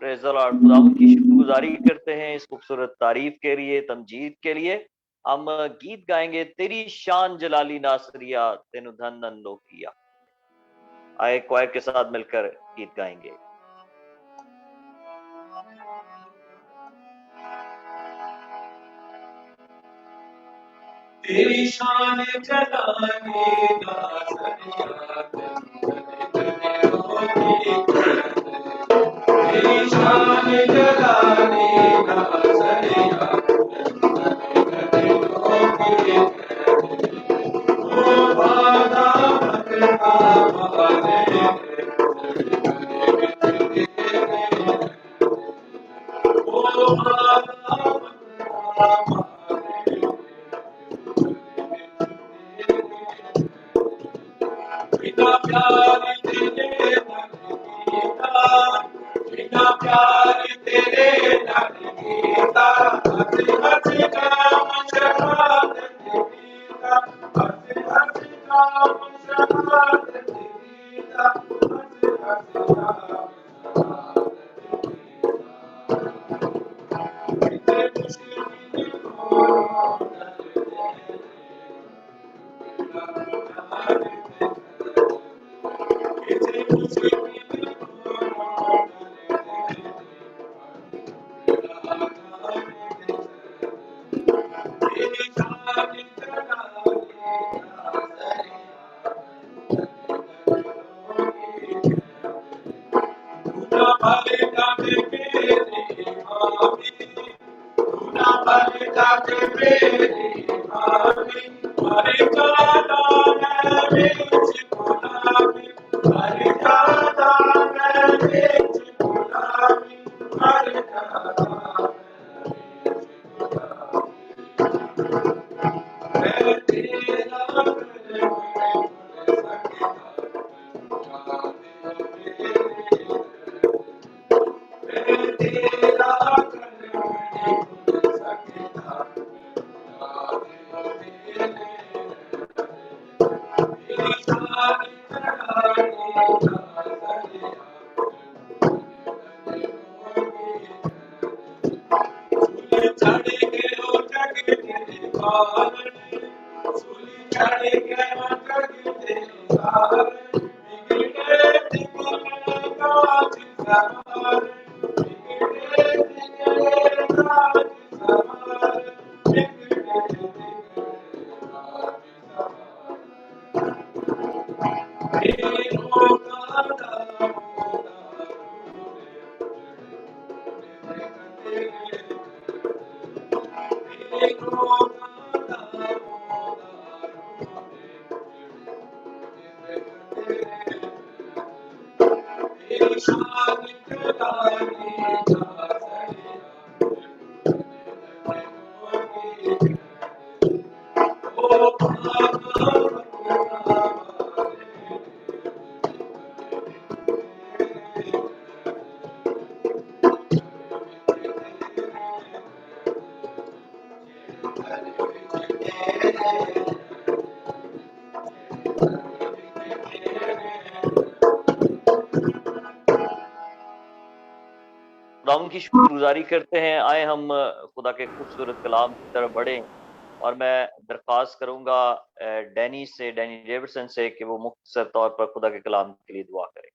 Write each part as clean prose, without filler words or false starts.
پریز دی lord. خداوند کی شکر گزاری کرتے ہیں اس خوبصورت تعریف کے لیے، تمجید کے لیے. ہم گیت گائیں گے، تیری شان جلالی ناصریہ تینو دھن دھن لو کیا. آئے کوائر کے ساتھ مل کر گیت گائیں گے. تیری شان جلالی ناصریہ تیری شان جلالی ناصریہ خداوند کی شکر گزاری کرتے ہیں. آئے ہم خدا کے خوبصورت کلام کی طرف بڑھیں، اور میں درخواست کروں گا ڈینی ڈیوڈسن سے کہ وہ مختصر طور پر خدا کے کلام کے لیے دعا کریں۔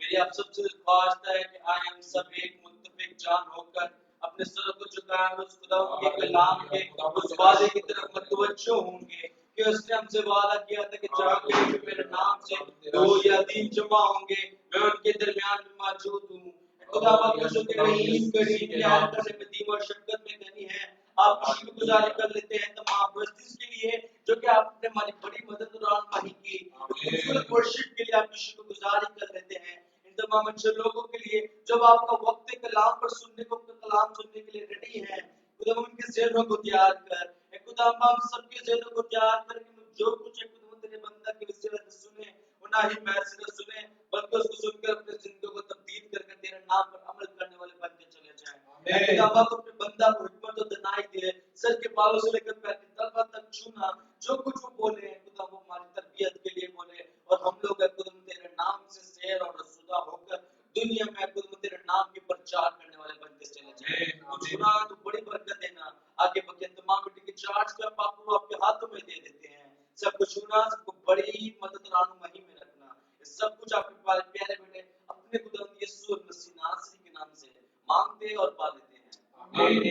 میری آپ سب سے درخواست ہے کہ آئے ہم سب ایک متفق جان ہو کر اپنے سر کو جھکائیں اور اس خدا کے کلام کے اس وعدے کی طرف متوجہ ہوں گے کہ اس نے ہم سے وعدہ کیا تھا کہ جہاں کہیں بھی میرے نام سے دو یا تین جمع ہوں گے میں ان کے درمیان میں موجود ہوں۔ خدا پاک جو کہ رحیم کریم رعایت کرنے میں دیم اور شفقت میں غنی ہے، آپ کی شکر گزاری کر لیتے ہیں تمام پرستش کے لیے جو کہ آپ نے ہماری بڑی مدد اور رہنمائی کی، خوبصورت ورشپ کے لیے آپ کی شکر گزاری کر لیتے ہیں، ان تمام اچھے لوگوں کے لیے جب آپ کا وقت کلام پر سننے کو کلام سننے کے لیے ریڈی ہیں۔ خدا ان کے ذہنوں کو تیار کر، اے خدا ہم سب کے ذہنوں کو تیار کر کہ جو کچھ خدا تیرے بندہ کے وسیلے سے سنے وہ نہ ہی محض سنے بلکہ اس کو سن کر اپنے زندگی کو تبدیل کر کے تیرے نام پر عمل کرنے والے بن کے چلے جائیں۔ اے خدا آپ اپنے بندہ کو حکمت و دانائی دے، سر کے بالوں سے لے کر پیر کے تلووں تک چھونا، جو کچھ وہ بولے ہیں خدا وہ ہماری تربیت کے لیے بولے، اور ہم لوگ خدا تیرے نام سے سیر اور رسودہ ہو کر دنیا میں خدا تیرے نام کی پرچار کرنے والے بن کے چلے جائیں۔ چھونا تو بڑی برکت دینا، آگے بقیہ تمام میٹنگ کے چارج کا پاک کو آپ کے ہاتھوں میں دے دیتے ہیں، سب کو چھونا، سب کو بڑی مدد رہنمائی میں رکھنا، سب کچھ آپ کے پیارے بیٹے اپنے خدا یسوع مسیح ناصری کے نام سے مانگتے اور پا لیتے ہیں، آمین۔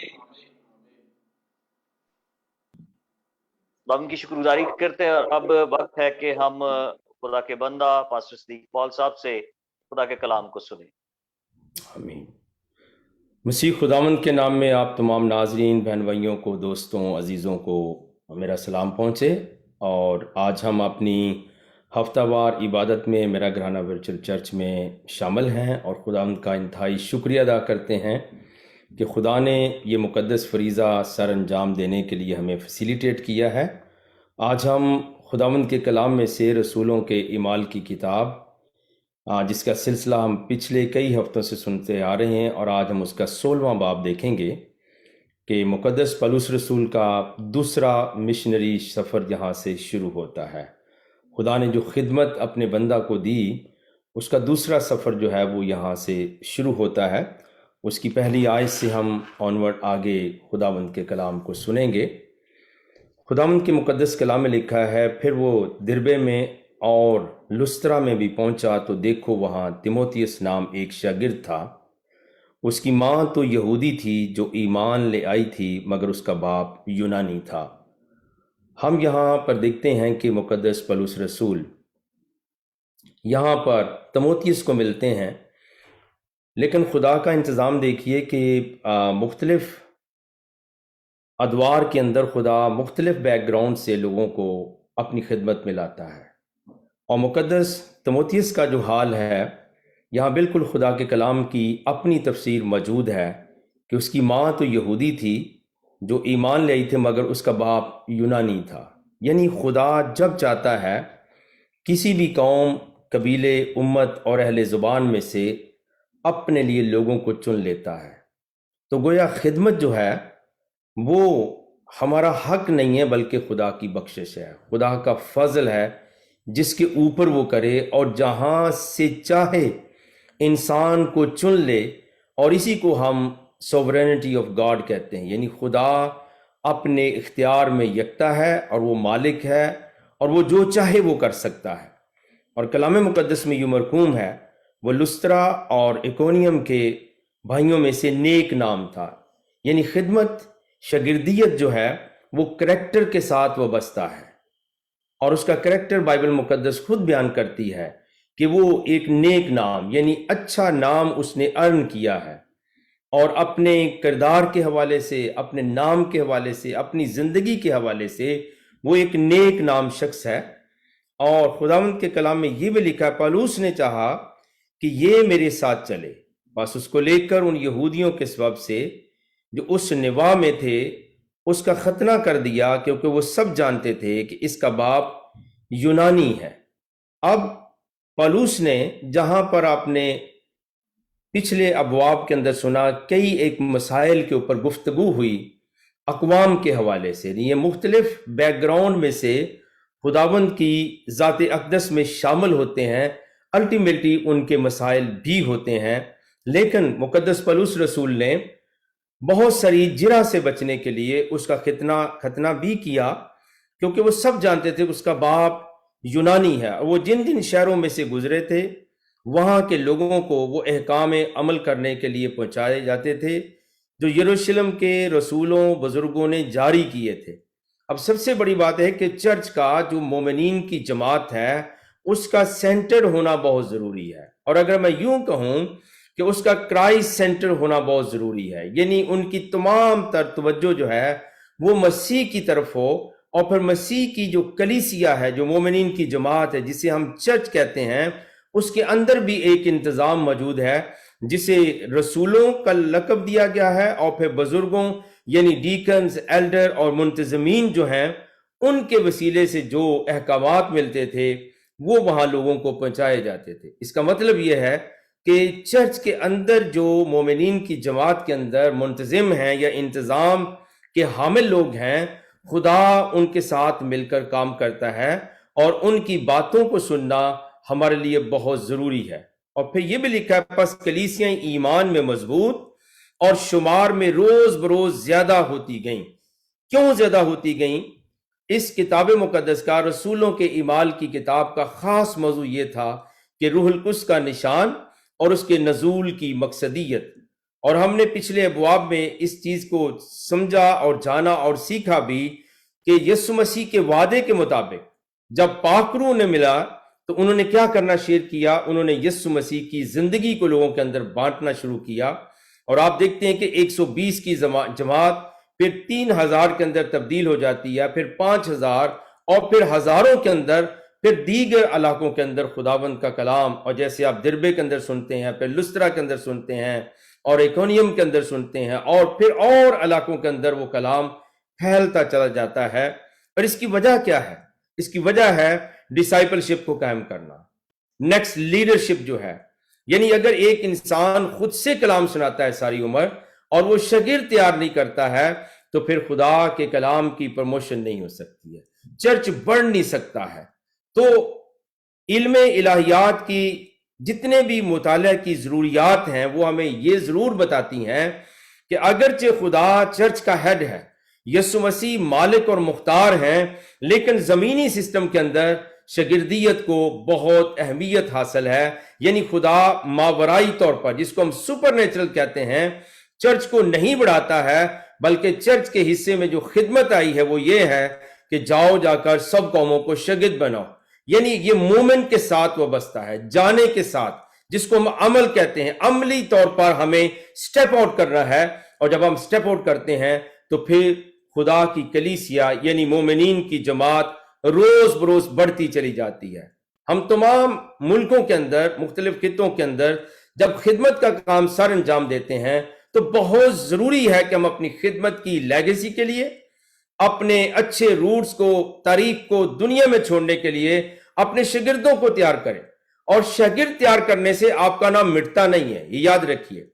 ہم کی شکر گزاری کرتے ہیں، اور اب وقت ہے کہ ہم خدا کے بندہ پاسٹر صدیق پال صاحب سے خدا کے کلام کو سنیں۔ آمین۔ مسیح خداوند کے نام میں آپ تمام ناظرین، بہن بھائیوں کو، دوستوں، عزیزوں کو میرا سلام پہنچے، اور آج ہم اپنی ہفتہ وار عبادت میں میرا گھرانہ ورچوئل چرچ میں شامل ہیں، اور خداوند کا انتہائی شکریہ ادا کرتے ہیں کہ خدا نے یہ مقدس فریضہ سر انجام دینے کے لیے ہمیں فیسیلیٹیٹ کیا ہے۔ آج ہم خداوند کے کلام میں سے رسولوں کے اعمال کی کتاب، جس کا سلسلہ ہم پچھلے کئی ہفتوں سے سنتے آ رہے ہیں، اور آج ہم اس کا 16واں باب دیکھیں گے کہ مقدس پولس رسول کا دوسرا مشنری سفر یہاں سے شروع ہوتا ہے۔ خدا نے جو خدمت اپنے بندہ کو دی، اس کا دوسرا سفر جو ہے وہ یہاں سے شروع ہوتا ہے۔ اس کی پہلی آیت سے ہم آنورڈ آگے خداوند کے کلام کو سنیں گے۔ خداوند کے مقدس کلام میں لکھا ہے، پھر وہ دربے میں اور لسترا میں بھی پہنچا تو دیکھو وہاں تیموتھیوس نام ایک شاگرد تھا، اس کی ماں تو یہودی تھی جو ایمان لے آئی تھی، مگر اس کا باپ یونانی تھا۔ ہم یہاں پر دیکھتے ہیں کہ مقدس پولس رسول یہاں پر تیموتھیوس کو ملتے ہیں، لیکن خدا کا انتظام دیکھیے کہ مختلف ادوار کے اندر خدا مختلف بیک گراؤنڈ سے لوگوں کو اپنی خدمت میں لاتا ہے، اور مقدس تیموتھیوس کا جو حال ہے یہاں بالکل خدا کے کلام کی اپنی تفسیر موجود ہے کہ اس کی ماں تو یہودی تھی جو ایمان لے آئی تھی، مگر اس کا باپ یونانی تھا۔ یعنی خدا جب چاہتا ہے کسی بھی قوم، قبیلے، امت اور اہل زبان میں سے اپنے لیے لوگوں کو چن لیتا ہے، تو گویا خدمت جو ہے وہ ہمارا حق نہیں ہے بلکہ خدا کی بخشش ہے، خدا کا فضل ہے جس کے اوپر وہ کرے، اور جہاں سے چاہے انسان کو چن لے، اور اسی کو ہم سوورینٹی آف گاڈ کہتے ہیں۔ یعنی خدا اپنے اختیار میں یکتا ہے، اور وہ مالک ہے، اور وہ جو چاہے وہ کر سکتا ہے۔ اور کلام مقدس میں یوں مرقوم ہے، وہ لسترا اور اکونیم کے بھائیوں میں سے نیک نام تھا۔ یعنی خدمت، شاگردیت جو ہے وہ کریکٹر کے ساتھ وابستہ ہے، اور اس کا کریکٹر بائبل مقدس خود بیان کرتی ہے کہ وہ ایک نیک نام، یعنی اچھا نام اس نے ارن کیا ہے، اور اپنے کردار کے حوالے سے، اپنے نام کے حوالے سے، اپنی زندگی کے حوالے سے وہ ایک نیک نام شخص ہے۔ اور خداوند کے کلام میں یہ بھی لکھا ہے، پولس نے چاہا کہ یہ میرے ساتھ چلے، بس اس کو لے کر ان یہودیوں کے سبب سے جو اس نواح میں تھے اس کا ختنہ کر دیا، کیونکہ وہ سب جانتے تھے کہ اس کا باپ یونانی ہے۔ اب پولس نے، جہاں پر آپ نے پچھلے ابواب کے اندر سنا، کئی ایک مسائل کے اوپر گفتگو ہوئی اقوام کے حوالے سے، یہ مختلف بیک گراؤنڈ میں سے خداوند کی ذات اقدس میں شامل ہوتے ہیں، الٹیمیٹلی ان کے مسائل بھی ہوتے ہیں، لیکن مقدس پولس رسول نے بہت ساری جرح سے بچنے کے لیے اس کا ختنہ بھی کیا، کیونکہ وہ سب جانتے تھے کہ اس کا باپ یونانی ہے، اور وہ جن جن شہروں میں سے گزرے تھے وہاں کے لوگوں کو وہ احکام عمل کرنے کے لیے پہنچائے جاتے تھے جو یروشلم کے رسولوں بزرگوں نے جاری کیے تھے۔ اب سب سے بڑی بات ہے کہ چرچ کا جو مومنین کی جماعت ہے اس کا سینٹر ہونا بہت ضروری ہے، اور اگر میں یوں کہوں کہ اس کا کرائسٹ سینٹر ہونا بہت ضروری ہے، یعنی ان کی تمام تر توجہ جو ہے وہ مسیح کی طرف ہو، اور پھر مسیح کی جو کلیسیہ ہے، جو مومنین کی جماعت ہے جسے ہم چرچ کہتے ہیں، اس کے اندر بھی ایک انتظام موجود ہے جسے رسولوں کا لقب دیا گیا ہے، اور پھر بزرگوں یعنی ڈیکنز، ایلڈر اور منتظمین جو ہیں ان کے وسیلے سے جو احکامات ملتے تھے وہ وہاں لوگوں کو پہنچائے جاتے تھے۔ اس کا مطلب یہ ہے کہ چرچ کے اندر جو مومنین کی جماعت کے اندر منتظم ہیں یا انتظام کے حامل لوگ ہیں، خدا ان کے ساتھ مل کر کام کرتا ہے، اور ان کی باتوں کو سننا ہمارے لیے بہت ضروری ہے۔ اور پھر یہ بھی لکھا ہے پس کلیسیاں ایمان میں مضبوط اور شمار میں روز بروز زیادہ ہوتی گئیں۔ کیوں زیادہ ہوتی گئیں؟ اس کتاب مقدس کا، رسولوں کے اعمال کی کتاب کا خاص موضوع یہ تھا کہ روح القدس کا نشان اور اس کے نزول کی مقصدیت، اور ہم نے پچھلے ابواب میں اس چیز کو سمجھا اور جانا اور سیکھا بھی کہ یسوع مسیح کے وعدے کے مطابق جب پاک روح نے ملا تو انہوں نے کیا کرنا شروع کیا؟ انہوں نے یسوع مسیح کی زندگی کو لوگوں کے اندر بانٹنا شروع کیا، اور آپ دیکھتے ہیں کہ 120 کی جماعت پھر 3000 کے اندر تبدیل ہو جاتی ہے، پھر 5000، اور پھر ہزاروں کے اندر، پھر دیگر علاقوں کے اندر خداوند کا کلام، اور جیسے آپ دربے کے اندر سنتے ہیں، پھر لسطرا کے اندر سنتے ہیں، اور ایکونیم کے اندر سنتے ہیں، اور پھر اور علاقوں کے اندر وہ کلام پھیلتا چلا جاتا ہے۔ اور اس کی وجہ کیا ہے؟ اس کی وجہ ہے ڈسائپلشپ کو قائم کرنا، نیکسٹ لیڈرشپ جو ہے، یعنی اگر ایک انسان خود سے کلام سناتا ہے ساری عمر اور وہ شاگرد تیار نہیں کرتا ہے تو پھر خدا کے کلام کی پروموشن نہیں ہو سکتی ہے، چرچ بڑھ نہیں سکتا ہے۔ تو علم الہیات کی جتنے بھی مطالعہ کی ضروریات ہیں وہ ہمیں یہ ضرور بتاتی ہیں کہ اگرچہ خدا چرچ کا ہیڈ ہے، یسوع مسیح مالک اور مختار ہیں، لیکن زمینی سسٹم کے اندر شاگردیت کو بہت اہمیت حاصل ہے، یعنی خدا ماورائی طور پر، جس کو ہم سپر نیچرل کہتے ہیں، چرچ کو نہیں بڑھاتا ہے، بلکہ چرچ کے حصے میں جو خدمت آئی ہے وہ یہ ہے کہ جاؤ جا کر سب قوموں کو شاگرد بناؤ، یعنی یہ مومن کے ساتھ وابستہ ہے، جانے کے ساتھ، جس کو ہم عمل کہتے ہیں، عملی طور پر ہمیں سٹیپ آؤٹ کرنا ہے، اور جب ہم سٹیپ آؤٹ کرتے ہیں تو پھر خدا کی کلیسیا یعنی مومنین کی جماعت روز بروز بڑھتی چلی جاتی ہے۔ ہم تمام ملکوں کے اندر، مختلف خطوں کے اندر جب خدمت کا کام سر انجام دیتے ہیں تو بہت ضروری ہے کہ ہم اپنی خدمت کی لیگیسی کے لیے، اپنے اچھے روٹس کو، تاریخ کو دنیا میں چھوڑنے کے لیے اپنے شاگردوں کو تیار کریں، اور شاگرد تیار کرنے سے آپ کا نام مٹتا نہیں ہے، یہ یاد رکھیے،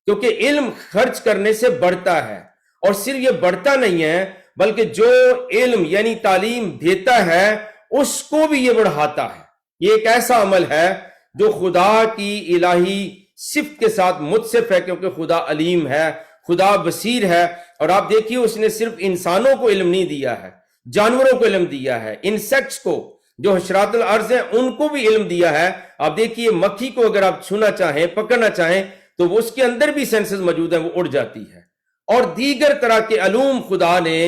کیونکہ علم خرچ کرنے سے بڑھتا ہے، اور صرف یہ بڑھتا نہیں ہے بلکہ جو علم یعنی تعلیم دیتا ہے اس کو بھی یہ بڑھاتا ہے۔ یہ ایک ایسا عمل ہے جو خدا کی الہی صفت کے ساتھ متصف ہے، کیونکہ خدا علیم ہے، خدا بصیر ہے، اور آپ دیکھیے اس نے صرف انسانوں کو علم نہیں دیا ہے، جانوروں کو علم دیا ہے، انسیکٹس کو جو حشرات الارض ہیں ان کو بھی علم دیا ہے۔ آپ دیکھیے مکھی کو اگر آپ چھونا چاہیں، پکڑنا چاہیں تو وہ اس کے اندر بھی سینسز موجود ہیں، وہ اڑ جاتی ہے، اور دیگر طرح کے علوم خدا نے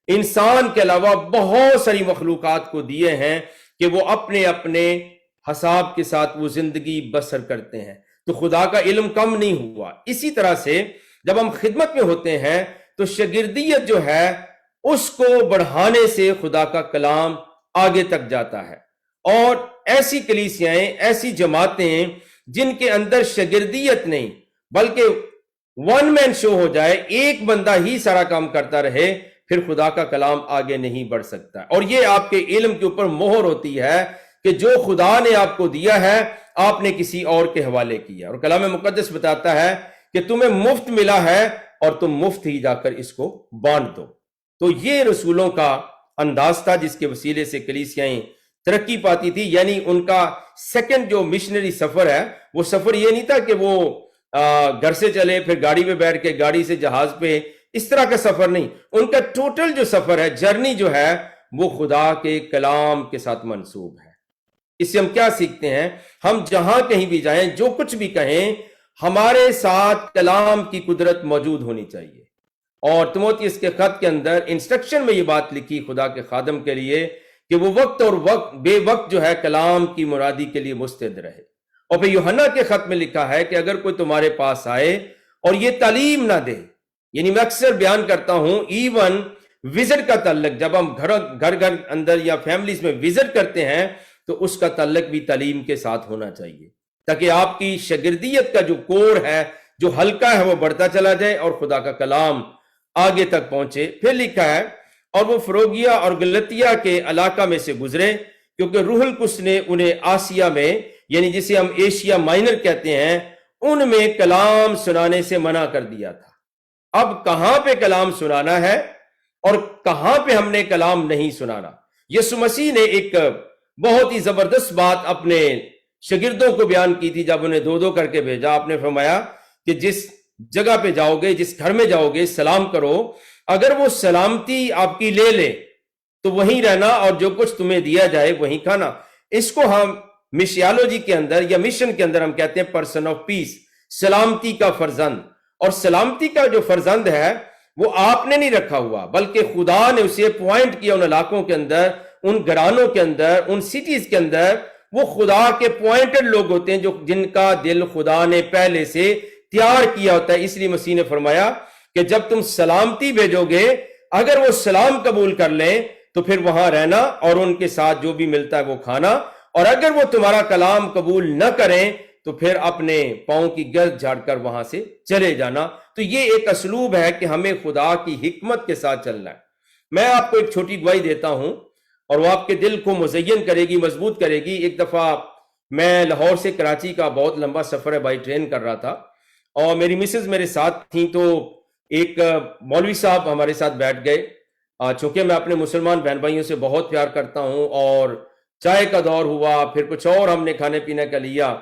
انسان کے علاوہ بہت ساری مخلوقات کو دیے ہیں کہ وہ اپنے اپنے حساب کے ساتھ وہ زندگی بسر کرتے ہیں، تو خدا کا علم کم نہیں ہوا۔ اسی طرح سے جب ہم خدمت میں ہوتے ہیں تو شاگردیت جو ہے اس کو بڑھانے سے خدا کا کلام آگے تک جاتا ہے، اور ایسی کلیسیاں، ایسی جماعتیں جن کے اندر شاگردیت نہیں بلکہ ون مین شو ہو جائے، ایک بندہ ہی سارا کام کرتا رہے، پھر خدا کا کلام آگے نہیں بڑھ سکتا، اور یہ آپ کے علم کے اوپر مہر ہوتی ہے کہ جو خدا نے آپ کو دیا ہے آپ نے کسی اور کے حوالے کیا، اور کلام مقدس بتاتا ہے کہ تمہیں مفت ملا ہے اور تم مفت ہی جا کر اس کو بانٹ دو۔ تو یہ رسولوں کا انداز تھا جس کے وسیلے سے کلیسیاں ترقی پاتی تھی، یعنی ان کا سیکنڈ جو مشنری سفر ہے وہ سفر یہ نہیں تھا کہ وہ گھر سے چلے پھر گاڑی پہ بیٹھ کے گاڑی سے جہاز پہ، اس طرح کا سفر نہیں، ان کا ٹوٹل جو سفر ہے، جرنی جو ہے، وہ خدا کے کلام کے ساتھ منسوب ہے۔ اس سے ہم کیا سیکھتے ہیں؟ ہم جہاں کہیں بھی جائیں، جو کچھ بھی کہیں، ہمارے ساتھ کلام کی قدرت موجود ہونی چاہیے۔ اور تیموتھیوس کے خط کے اندر انسٹرکشن میں یہ بات لکھی خدا کے خادم کے لیے کہ وہ وقت اور بے وقت جو ہے کلام کی مرادی کے لیے مستعد رہے۔ اور پھر یوحنا کے خط میں لکھا ہے کہ اگر کوئی تمہارے پاس آئے اور یہ تعلیم نہ دے، یعنی میں اکثر بیان کرتا ہوں ایون وزٹ کا تعلق، جب ہم گھر اندر یا فیملیز میں وزٹ کرتے ہیں تو اس کا تعلق بھی تعلیم کے ساتھ ہونا چاہیے، تاکہ آپ کی شاگردیت کا جو کور ہے، جو حلقہ ہے، وہ بڑھتا چلا جائے اور خدا کا کلام آگے تک پہنچے۔ پھر لکھا ہے اور وہ فروگیا اور گلتیا کے علاقہ میں سے گزرے، کیونکہ روح القدس نے انہیں آسیا میں، یعنی جسے ہم ایشیا مائنر کہتے ہیں، ان میں کلام سنانے سے منع کر دیا تھا۔ اب کہاں پہ کلام سنانا ہے اور کہاں پہ ہم نے کلام نہیں سنانا؟ یسوع مسیح نے ایک بہت ہی زبردست بات اپنے شاگردوں کو بیان کی تھی جب انہیں دو دو کر کے بھیجا۔ آپ نے فرمایا کہ جس جگہ پہ جاؤ گے، جس گھر میں جاؤ گے، سلام کرو، اگر وہ سلامتی آپ کی لے لے تو وہیں رہنا اور جو کچھ تمہیں دیا جائے وہیں کھانا۔ اس کو ہم مشیالوجی کے اندر یا مشن کے اندر ہم کہتے ہیں پرسن آف پیس، سلامتی کا فرزند۔ اور سلامتی کا جو فرزند ہے وہ آپ نے نہیں رکھا ہوا، بلکہ خدا نے اسے پوائنٹ کیا ان علاقوں کے اندر، ان گھرانوں کے اندر، ان سٹیز کے اندر۔ وہ خدا کے پوائنٹڈ لوگ ہوتے ہیں جو جن کا دل خدا نے پہلے سے تیار کیا ہوتا ہے۔ اس لیے مسیح نے فرمایا کہ جب تم سلامتی بھیجو گے، اگر وہ سلام قبول کر لیں تو پھر وہاں رہنا اور ان کے ساتھ جو بھی ملتا ہے وہ کھانا، اور اگر وہ تمہارا کلام قبول نہ کریں تو پھر اپنے پاؤں کی گرد جھاڑ کر وہاں سے چلے جانا۔ تو یہ ایک اسلوب ہے کہ ہمیں خدا کی حکمت کے ساتھ چلنا ہے۔ میں آپ کو ایک چھوٹی گواہی دیتا ہوں اور وہ آپ کے دل کو مزین کرے گی، مضبوط کرے گی۔ ایک دفعہ میں لاہور سے کراچی کا بہت لمبا سفر ہے، بائی ٹرین کر رہا تھا، اور میری مسز میرے ساتھ تھیں، تو ایک مولوی صاحب ہمارے ساتھ بیٹھ گئے۔ چونکہ میں اپنے مسلمان بہن بھائیوں سے بہت پیار کرتا ہوں، اور چائے کا دور ہوا، پھر کچھ اور ہم نے کھانے پینے کا لیا،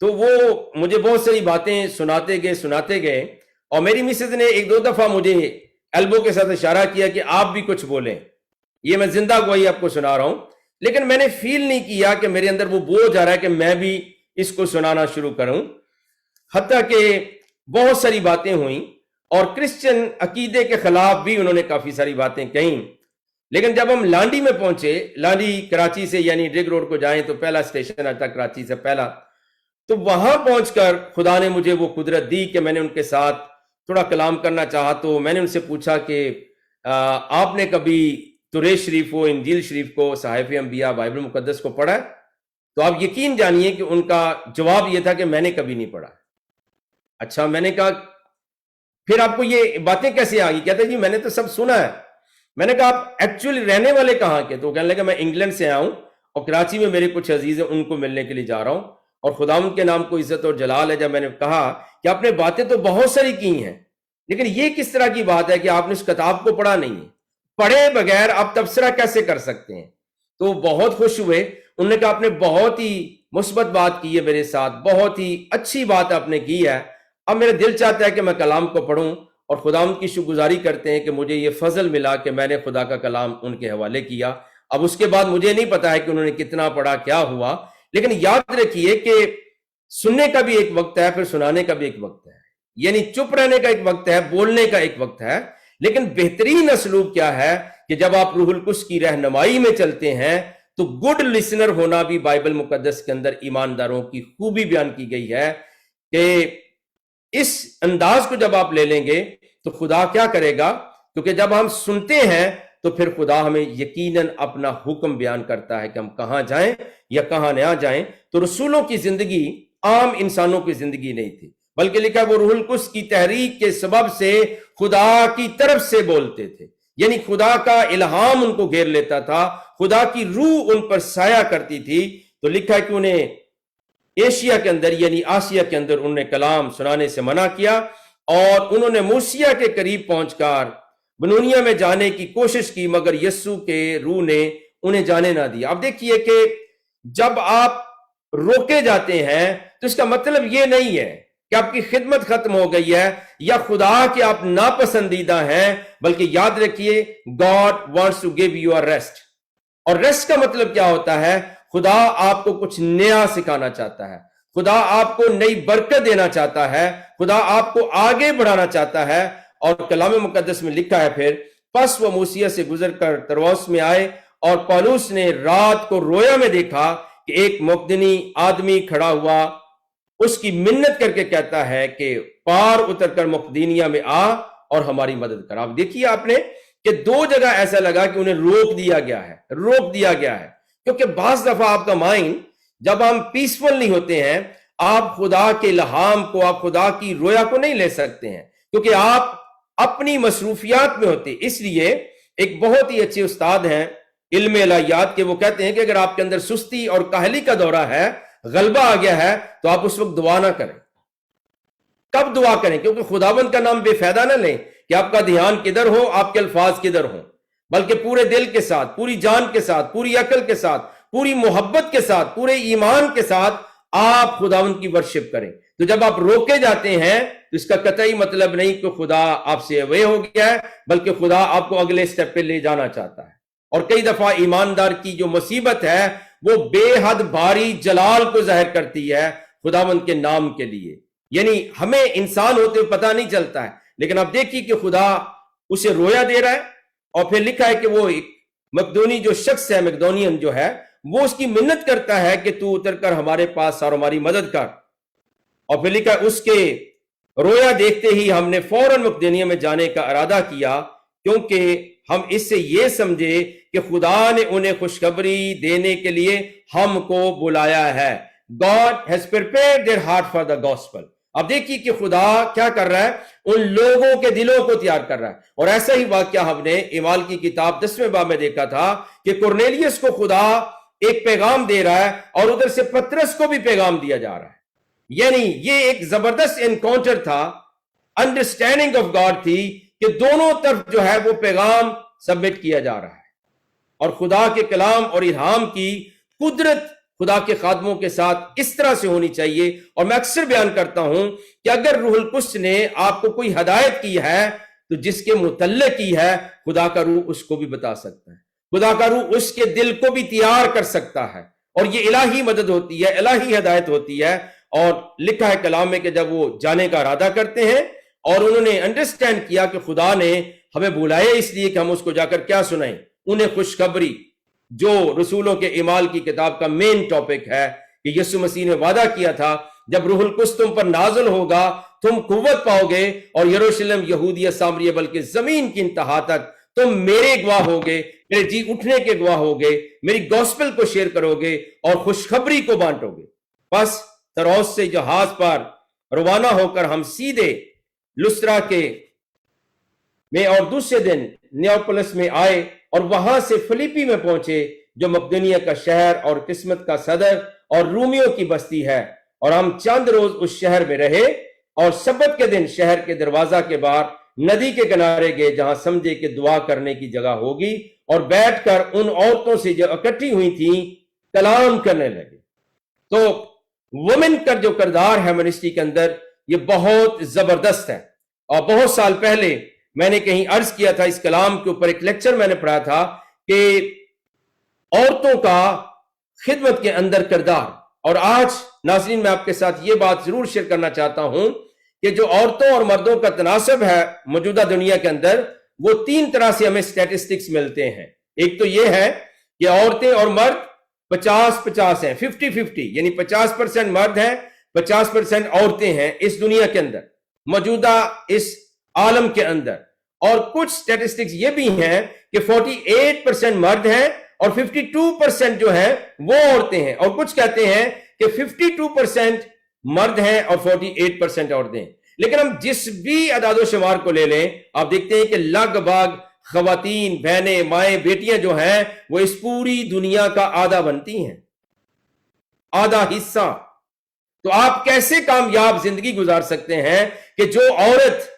تو وہ مجھے بہت ساری باتیں سناتے گئے، اور میری مسز نے ایک دو دفعہ مجھے ایلبو کے ساتھ اشارہ کیا کہ آپ بھی کچھ بولیں۔ یہ میں زندہ گواہی آپ کو سنا رہا ہوں، لیکن میں نے فیل نہیں کیا کہ میرے اندر وہ بوجھ آ رہا ہے کہ میں بھی اس کو سنانا شروع کروں۔ حتیٰ کہ بہت ساری باتیں ہوئیں، اور کرسچن عقیدے کے خلاف بھی انہوں نے کافی ساری باتیں کہیں۔ لیکن جب ہم لانڈی میں پہنچے، لانڈی کراچی سے یعنی ڈرگ روڈ کو جائیں تو پہلا اسٹیشن آتا کراچی سے پہلا، تو وہاں پہنچ کر خدا نے مجھے وہ قدرت دی کہ میں نے ان کے ساتھ تھوڑا کلام کرنا چاہا۔ تو میں نے ان سے پوچھا کہ آپ نے کبھی تورات شریف کو، انجیل شریف کو، صحائف انبیاء، بائبل مقدس کو پڑھا ہے؟ تو آپ یقین جانیے کہ ان کا جواب یہ تھا کہ میں نے کبھی نہیں پڑھا۔ اچھا، میں نے کہا پھر آپ کو یہ باتیں کیسے آ گئی؟ کہتے جی میں نے تو سب سنا ہے۔ میں نے کہا آپ ایکچولی رہنے والے کہاں کے؟ تو کہنے لگا میں انگلینڈ سے آیا ہوں اور کراچی میں میرے کچھ عزیز ہیں، ان کو ملنے کے لیے جا رہا ہوں، اور خداوند کے نام کو عزت اور جلال ہے۔ جب میں نے کہا کہ آپ نے باتیں تو بہت ساری کی ہیں، لیکن یہ کس طرح کی بات ہے کہ آپ نے اس کتاب کو پڑھا نہیں ہے؟ پڑھے بغیر آپ تبصرہ کیسے کر سکتے ہیں؟ تو بہت خوش ہوئے۔ انہوں نے کہا آپ نے بہت ہی مثبت بات کی ہے میرے ساتھ، بہت ہی اچھی بات آپ نے کی ہے۔ اب میرا دل چاہتا ہے کہ میں کلام کو پڑھوں، اور خداوند کی شکر گزاری کرتے ہیں کہ مجھے یہ فضل ملا کہ میں نے خدا کا کلام ان کے حوالے کیا۔ اب اس کے بعد مجھے نہیں پتا ہے کہ انہوں نے کتنا پڑھا، کیا ہوا، لیکن یاد رکھیے کہ سننے کا بھی ایک وقت ہے، پھر سنانے کا بھی ایک وقت ہے، یعنی چپ رہنے کا ایک وقت ہے، بولنے کا ایک وقت ہے۔ لیکن بہترین اسلوب کیا ہے کہ جب آپ روح القدس کی رہنمائی میں چلتے ہیں تو گڈ لسنر ہونا بھی بائبل مقدس کے اندر ایمانداروں کی خوبی بیان کی گئی ہے کہ اس انداز کو جب آپ لے لیں گے تو خدا کیا کرے گا؟ کیونکہ جب ہم سنتے ہیں تو پھر خدا ہمیں یقیناً اپنا حکم بیان کرتا ہے کہ ہم کہاں جائیں یا کہاں نہ جائیں۔ تو رسولوں کی زندگی عام انسانوں کی زندگی نہیں تھی، بلکہ لکھا ہے وہ روح القدس کی تحریک کے سبب سے خدا کی طرف سے بولتے تھے، یعنی خدا کا الہام ان کو گھیر لیتا تھا، خدا کی روح ان پر سایہ کرتی تھی۔ تو لکھا ہے کہ انہیں ایشیا کے اندر یعنی آسیا کے اندر انہوں نے کلام سنانے سے منع کیا، اور انہوں نے موسیہ کے قریب پہنچ کر بنونیا میں جانے کی کوشش کی، مگر یسوع کے روح نے انہیں جانے نہ دیا۔ اب دیکھیے کہ جب آپ روکے جاتے ہیں تو اس کا مطلب یہ نہیں ہے کہ آپ کی خدمت ختم ہو گئی ہے یا خدا کے آپ ناپسندیدہ ہیں، بلکہ یاد رکھیے God wants to give you a rest. اور ریسٹ کا مطلب کیا ہوتا ہے؟ خدا آپ کو کچھ نیا سکھانا چاہتا ہے، خدا آپ کو نئی برکت دینا چاہتا ہے، خدا آپ کو آگے بڑھانا چاہتا ہے۔ اور کلام مقدس میں لکھا ہے پھر پس وہ موسیہ سے گزر کر طروس میں آئے، اور پولس نے رات کو رویا میں دیکھا کہ ایک مقدنی آدمی کھڑا ہوا، اس کی منت کر کے کہتا ہے کہ پار اتر کر مقدونیہ میں آ اور ہماری مدد کر۔ آپ دیکھیے آپ نے کہ دو جگہ ایسا لگا کہ انہیں روک دیا گیا ہے، کیونکہ بعض دفعہ آپ کا مائنڈ جب ہم پیسفل نہیں ہوتے ہیں، آپ خدا کے الہام کو، آپ خدا کی رویا کو نہیں لے سکتے ہیں، کیونکہ آپ اپنی مصروفیات میں ہوتے۔ اس لیے ایک بہت ہی اچھے استاد ہیں علم الہیات کے، وہ کہتے ہیں کہ اگر آپ کے اندر سستی اور کاہلی کا دورہ ہے، غلبہ آ گیا ہے، تو آپ اس وقت دعا نہ کریں۔ کب دعا کریں؟ کیونکہ خداوند کا نام بے فائدہ نہ لیں کہ آپ کا دھیان کدھر ہو، آپ کے الفاظ کدھر ہوں، بلکہ پورے دل کے ساتھ، پوری جان کے ساتھ، پوری عقل کے ساتھ، پوری محبت کے ساتھ، پورے ایمان کے ساتھ آپ خداوند کی ورشپ کریں۔ تو جب آپ روکے جاتے ہیں تو اس کا قطعی مطلب نہیں کہ خدا آپ سے اوے ہو گیا ہے، بلکہ خدا آپ کو اگلے سٹیپ پہ لے جانا چاہتا ہے۔ اور کئی دفعہ ایماندار کی جو مصیبت ہے وہ بے حد بھاری جلال کو ظاہر کرتی ہے خداوند کے نام کے لیے، یعنی ہمیں انسان ہوتے ہوئے پتہ نہیں چلتا ہے، لیکن اب دیکھیے کہ خدا اسے رویا دے رہا ہے، اور پھر لکھا ہے کہ وہ ایک مقدونی جو شخص ہے، مقدونین جو ہے، وہ اس کی منت کرتا ہے کہ تو اتر کر ہمارے پاس اور ہماری مدد کر۔ اور پھر لکھا ہے اس کے رویا دیکھتے ہی ہم نے فوراً مقدونیہ میں جانے کا ارادہ کیا، کیونکہ ہم اس سے یہ سمجھے کہ خدا نے انہیں خوشخبری دینے کے لیے ہم کو بلایا ہے۔ God has prepared their heart for the gospel۔ اب دیکھیے کہ خدا کیا کر رہا ہے، ان لوگوں کے دلوں کو تیار کر رہا ہے۔ اور ایسا ہی واقعہ ہم نے اعمال کی کتاب 10ویں باب میں دیکھا تھا کہ کرنیلیس کو خدا ایک پیغام دے رہا ہے، اور ادھر سے پترس کو بھی پیغام دیا جا رہا ہے۔ یعنی یہ ایک زبردست انکاؤنٹر تھا، انڈرسٹینڈنگ آف گاڈ تھی کہ دونوں طرف جو ہے وہ پیغام سبمٹ کیا جا رہا ہے۔ اور خدا کے کلام اور الہام کی قدرت خدا کے خادموں کے ساتھ اس طرح سے ہونی چاہیے۔ اور میں اکثر بیان کرتا ہوں کہ اگر روح القدس نے آپ کو کوئی ہدایت کی ہے تو جس کے متعلق کی ہے، خدا کا روح اس کو بھی بتا سکتا ہے، خدا کا روح اس کے دل کو بھی تیار کر سکتا ہے، اور یہ الہی مدد ہوتی ہے، الہی ہدایت ہوتی ہے۔ اور لکھا ہے کلام میں کہ جب وہ جانے کا ارادہ کرتے ہیں اور انہوں نے انڈرسٹینڈ کیا کہ خدا نے ہمیں بلایا اس لیے کہ ہم اس کو جا کر کیا سنائیں، انہیں خوشخبری، جو رسولوں کے اعمال کی کتاب کا مین ٹاپک ہے کہ یسوع مسیح نے وعدہ کیا تھا جب روح القدس تم پر نازل ہوگا تم قوت پاؤ گے، اور یروشلم، یہودیہ، سامریہ، بلکہ زمین کی انتہا تک تم میرے گواہ ہوگے، میرے جی اٹھنے کے گواہ ہوگے، میری گوسپل کو شیئر کرو گے اور خوشخبری کو بانٹو گے۔ بس طروس سے جہاز پر روانہ ہو کر ہم سیدھے لسرا کے میں اور دوسرے دن نیاپولس میں آئے، اور وہاں سے فلیپی میں پہنچے جو مقدونیہ کا شہر اور قسمت کا صدر اور رومیوں کی بستی ہے، اور ہم چند روز اس شہر میں رہے، اور سبت کے دن شہر کے دروازہ کے باہر ندی کے کنارے گئے جہاں سمجھے کہ دعا کرنے کی جگہ ہوگی، اور بیٹھ کر ان عورتوں سے جو اکٹھی ہوئی تھیں کلام کرنے لگے۔ تو وومن کا جو کردار ہے منسٹری کے اندر یہ بہت زبردست ہے۔ اور بہت سال پہلے میں نے کہیں عرض کیا تھا، اس کلام کے اوپر ایک لیکچر میں نے پڑھا تھا کہ عورتوں کا خدمت کے اندر کردار۔ اور آج ناظرین میں آپ کے ساتھ یہ بات ضرور شیئر کرنا چاہتا ہوں کہ جو عورتوں اور مردوں کا تناسب ہے موجودہ دنیا کے اندر، وہ تین طرح سے ہمیں سٹیٹسٹکس ملتے ہیں۔ ایک تو یہ ہے کہ عورتیں اور مرد 50-50 ہیں، 50-50، یعنی 50% مرد ہیں، 50% عورتیں ہیں اس دنیا کے اندر، موجودہ اس عالم کے اندر۔ اور کچھ سٹیٹسٹکس یہ بھی ہیں کہ 48% مرد ہیں اور 52% جو ہیں وہ عورتیں ہیں، اور کچھ کہتے ہیں کہ 52% مرد ہیں اور 48% عورتیں ہیں۔ لیکن ہم جس بھی اعداد و شمار کو لے لیں، آپ دیکھتے ہیں کہ لگ بھگ خواتین، بہنیں، مائیں، بیٹیاں جو ہیں وہ اس پوری دنیا کا آدھا بنتی ہیں، آدھا حصہ۔ تو آپ کیسے کامیاب زندگی گزار سکتے ہیں کہ جو عورت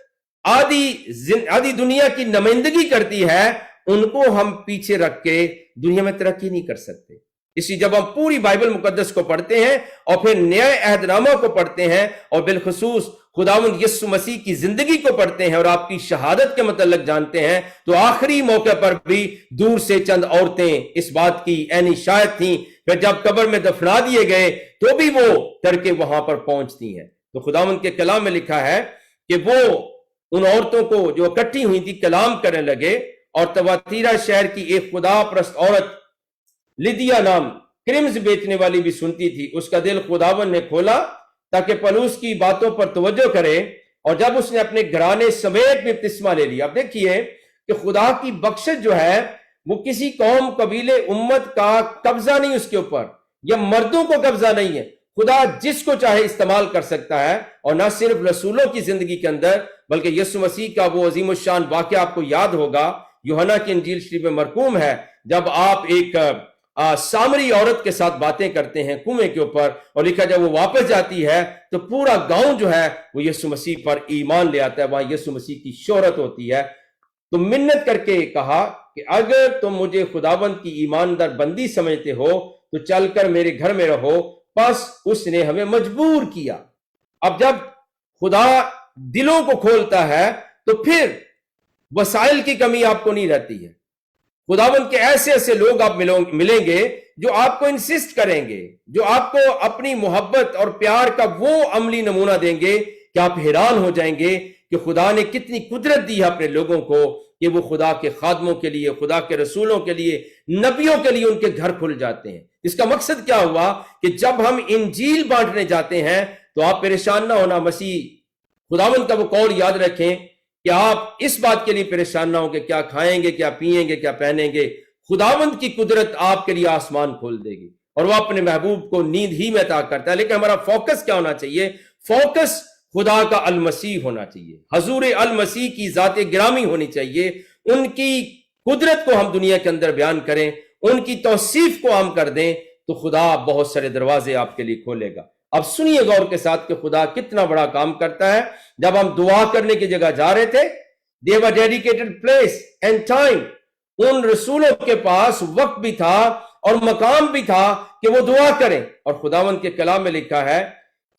آدھی دنیا کی نمائندگی کرتی ہے، ان کو ہم پیچھے رکھ کے دنیا میں ترقی نہیں کر سکتے۔ اسی جب ہم پوری بائبل مقدس کو پڑھتے ہیں اور پھر نئے عہد نامہ کو پڑھتے ہیں اور بالخصوص خداوند یسوع مسیح کی زندگی کو پڑھتے ہیں اور آپ کی شہادت کے متعلق جانتے ہیں، تو آخری موقع پر بھی دور سے چند عورتیں اس بات کی عینی شاہد تھیں، پھر جب قبر میں دفنا دیے گئے تو بھی وہ ڈر کے وہاں پر پہنچتی ہیں۔ تو خداوند کے کلام میں لکھا ہے کہ وہ ان عورتوں کو جو اکٹھی ہوئی تھی کلام کرنے لگے، اور تواتیرا شہر کی ایک خدا پرست عورت لیدیا نام کرمز بیچنے والی بھی سنتی تھی۔ اس کا دل خداوند نے کھولا تاکہ پولس کی باتوں پر توجہ کرے، اور جب اس نے اپنے گھرانے سمیت بھی بپتسمہ لے لیا۔ اب دیکھیے کہ خدا کی بخشش جو ہے وہ کسی قوم، قبیلے، امت کا قبضہ نہیں اس کے اوپر، یا مردوں کو قبضہ نہیں ہے۔ خدا جس کو چاہے استعمال کر سکتا ہے، اور نہ صرف رسولوں کی زندگی کے اندر بلکہ یسوع مسیح کا وہ عظیم الشان واقعہ آپ کو یاد ہوگا، یوحنا کی انجیل شریف میں مرقوم ہے، جب آپ ایک سامری عورت کے ساتھ باتیں کرتے ہیں کنویں کے اوپر، اور لکھا جب وہ واپس جاتی ہے تو پورا گاؤں جو ہے وہ یسوع مسیح پر ایمان لے آتا ہے، وہاں یسوع مسیح کی شہرت ہوتی ہے۔ تو منت کر کے کہا کہ اگر تم مجھے خداوند کی ایماندار بندی سمجھتے ہو تو چل کر میرے گھر میں رہو۔ پس اس نے ہمیں مجبور کیا۔ اب جب خدا دلوں کو کھولتا ہے تو پھر وسائل کی کمی آپ کو نہیں رہتی ہے۔ خداوند کے ایسے ایسے لوگ آپ ملیں گے جو آپ کو انسسٹ کریں گے، جو آپ کو اپنی محبت اور پیار کا وہ عملی نمونہ دیں گے کہ آپ حیران ہو جائیں گے کہ خدا نے کتنی قدرت دی ہے اپنے لوگوں کو کہ وہ خدا کے خادموں کے لیے، خدا کے رسولوں کے لیے، نبیوں کے لیے ان کے گھر کھل جاتے ہیں۔ اس کا مقصد کیا ہوا کہ جب ہم انجیل بانٹنے جاتے ہیں تو آپ پریشان نہ ہونا۔ مسیح خداوند کا وہ قول یاد رکھیں کہ آپ اس بات کے لیے پریشان نہ ہو کہ کیا کھائیں گے، کیا پئیں گے، کیا پہنیں گے۔ خداوند کی قدرت آپ کے لیے آسمان کھول دے گی، اور وہ اپنے محبوب کو نیند ہی میں عطا کرتا ہے۔ لیکن ہمارا فوکس کیا ہونا چاہیے؟ فوکس خدا کا المسیح ہونا چاہیے، حضور المسیح کی ذات گرامی ہونی چاہیے۔ ان کی قدرت کو ہم دنیا کے اندر بیان کریں، ان کی توصیف کو عام کر دیں، تو خدا بہت سارے دروازے آپ کے لیے کھولے گا۔ اب سنیے غور کے ساتھ کہ خدا کتنا بڑا کام کرتا ہے۔ جب ہم دعا کرنے کی جگہ جا رہے تھے، they were dedicated place and time، ان رسولوں کے پاس وقت بھی تھا اور مقام بھی تھا کہ وہ دعا کریں۔ اور خداوند کے کلام میں لکھا ہے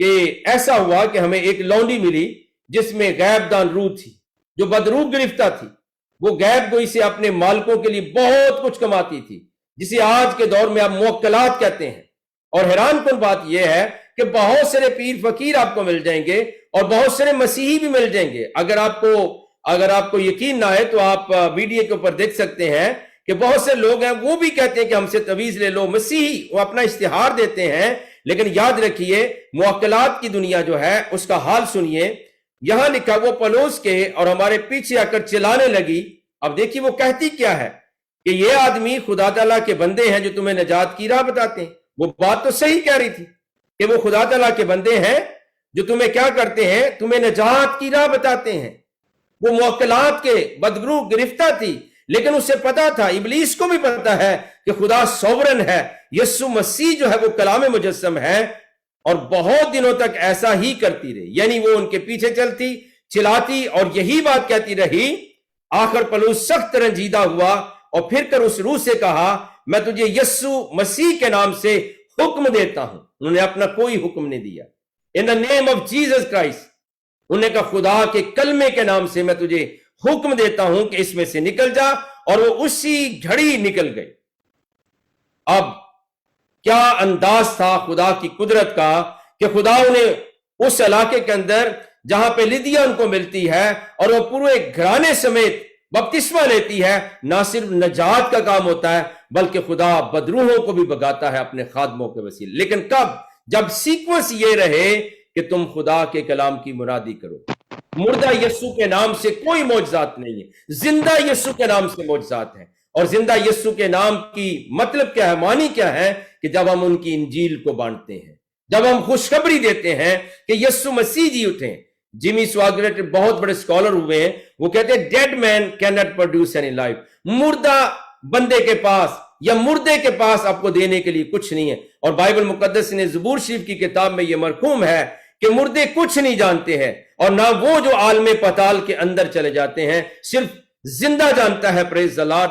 کہ ایسا ہوا کہ ہمیں ایک لونڈی ملی جس میں غیب دان روح تھی، جو بدروح گرفتہ تھی۔ وہ غیب گوئی سے اپنے مالکوں کے لیے بہت کچھ کماتی تھی، جسے آج کے دور میں آپ موکلات کہتے ہیں۔ اور حیران کن بات یہ ہے کہ بہت سارے پیر فقیر آپ کو مل جائیں گے اور بہت سارے مسیحی بھی مل جائیں گے۔ اگر آپ کو یقین نہ ہے تو آپ میڈیا کے اوپر دیکھ سکتے ہیں کہ بہت سے لوگ ہیں وہ بھی کہتے ہیں کہ ہم سے تویز لے لو۔ مسیحی وہ اپنا اشتہار دیتے ہیں، لیکن یاد رکھیے موکلات کی دنیا جو ہے اس کا حال سنیے۔ یہاں لکھا وہ پولس کے اور ہمارے پیچھے آ کر چلانے لگی۔ اب دیکھیے وہ کہتی کیا ہے کہ یہ آدمی خدا تعالیٰ کے بندے ہیں جو تمہیں نجات کی راہ بتاتے ہیں۔ وہ بات تو صحیح کہہ رہی تھی کہ وہ خدا تعالیٰ کے بندے ہیں جو تمہیں کیا کرتے ہیں، تمہیں نجات کی راہ بتاتے ہیں۔ وہ موکلات کے بدگروہ گرفتہ تھی، لیکن اسے پتا تھا، ابلیس کو بھی پتا ہے کہ خدا سوورن ہے، یسوع مسیح جو ہے وہ کلام مجسم ہے، اور بہت دنوں تک ایسا ہی کرتی رہی۔ یعنی وہ ان کے پیچھے چلتی چلاتی اور یہی بات کہتی رہی۔ آخر پولس سخت رنجیدہ ہوا اور پھر کر اس روح سے کہا میں تجھے یسوع مسیح کے نام سے حکم دیتا ہوں۔ انہوں نے اپنا کوئی حکم نہیں دیا۔ ان دا نیم آف جیسس کرائسٹ، انہوں نے کہا خدا کے کلمے کے نام سے میں تجھے حکم دیتا ہوں کہ اس میں سے نکل جا، اور وہ اسی گھڑی نکل گئی۔ اب کیا انداز تھا خدا کی قدرت کا کہ خدا انہیں اس علاقے کے اندر جہاں پہ لیدیا ان کو ملتی ہے اور وہ پورے گھرانے سمیت بپتسمہ لیتی ہے، نہ صرف نجات کا کام ہوتا ہے بلکہ خدا بدروحوں کو بھی بھگاتا ہے اپنے خادموں کے وسیلے۔ لیکن کب؟ جب سیکوینس یہ رہے کہ تم خدا کے کلام کی مرادی کرو۔ مردہ یسوع کے نام سے کوئی معجزات نہیں ہے، زندہ یسوع کے نام سے معجزات ہیں۔ اور زندہ یسوع کے نام کی مطلب کیا ہے، معنی کیا ہے؟ کہ جب ہم ان کی انجیل کو بانٹتے ہیں، جب ہم خوشخبری دیتے ہیں کہ یسوع مسیح جی اٹھیں۔ جیمی سواگریٹ بہت بڑے اسکالر ہوئے ہیں، وہ کہتے ہیں dead man can not produce any life. مردہ بندے کے پاس یا مردے کے پاس آپ کو دینے کے لیے کچھ نہیں ہے۔ اور بائبل مقدس نے زبور شریف کی کتاب میں یہ مرقوم ہے کہ مردے کچھ نہیں جانتے ہیں، اور نہ وہ جو عالم پتال کے اندر چلے جاتے ہیں، صرف زندہ جانتا ہے، پریز دی لارڈ۔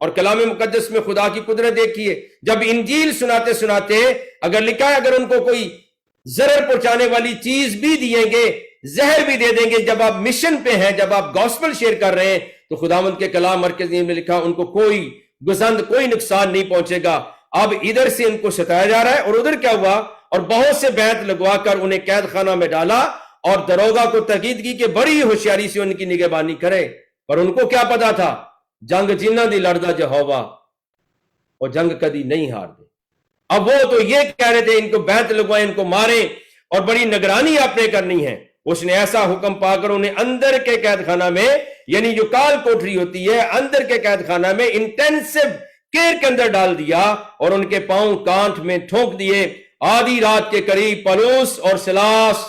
اور کلام مقدس میں خدا کی قدرت دیکھیے، جب انجیل سناتے سناتے اگر لکھا ہے اگر ان کو کوئی ضرر پہنچانے والی چیز بھی دییں گے، زہر بھی دے دیں گے، جب آپ مشن پہ ہیں، جب آپ گاسپل شیئر کر رہے ہیں، تو خداوند کے کلام مرکزی میں لکھا ان کو کوئی گزند، کوئی نقصان نہیں پہنچے گا۔ اب ادھر سے ان کو ستایا جا رہا ہے، اور ادھر کیا ہوا، اور بہت سے بیعت لگوا کر انہیں قید خانہ میں ڈالا، اور دروگا کو تاکید کی کہ بڑی ہوشیاری سے ان کی نگہبانی کرے۔ پر ان کو کیا پتا تھا، جنگ جنہاں دی لڑدا یہوہ، اور جنگ کدی نہیں ہار دے۔ اب وہ تو یہ کہہ رہے تھے ان کو بیعت لگوائیں، ان کو ماریں، اور بڑی نگرانی آپ نے کرنی ہے۔ اس نے ایسا حکم پا کر انہیں اندر کے قید خانہ میں، یعنی جو کال کوٹری ہوتی ہے، اندر کے قید خانہ میں انٹینسو کیئر کے اندر ڈال دیا، اور ان کے پاؤں کانٹ میں ٹھونک دیے۔ آدھی رات کے قریب پولس اور سلاس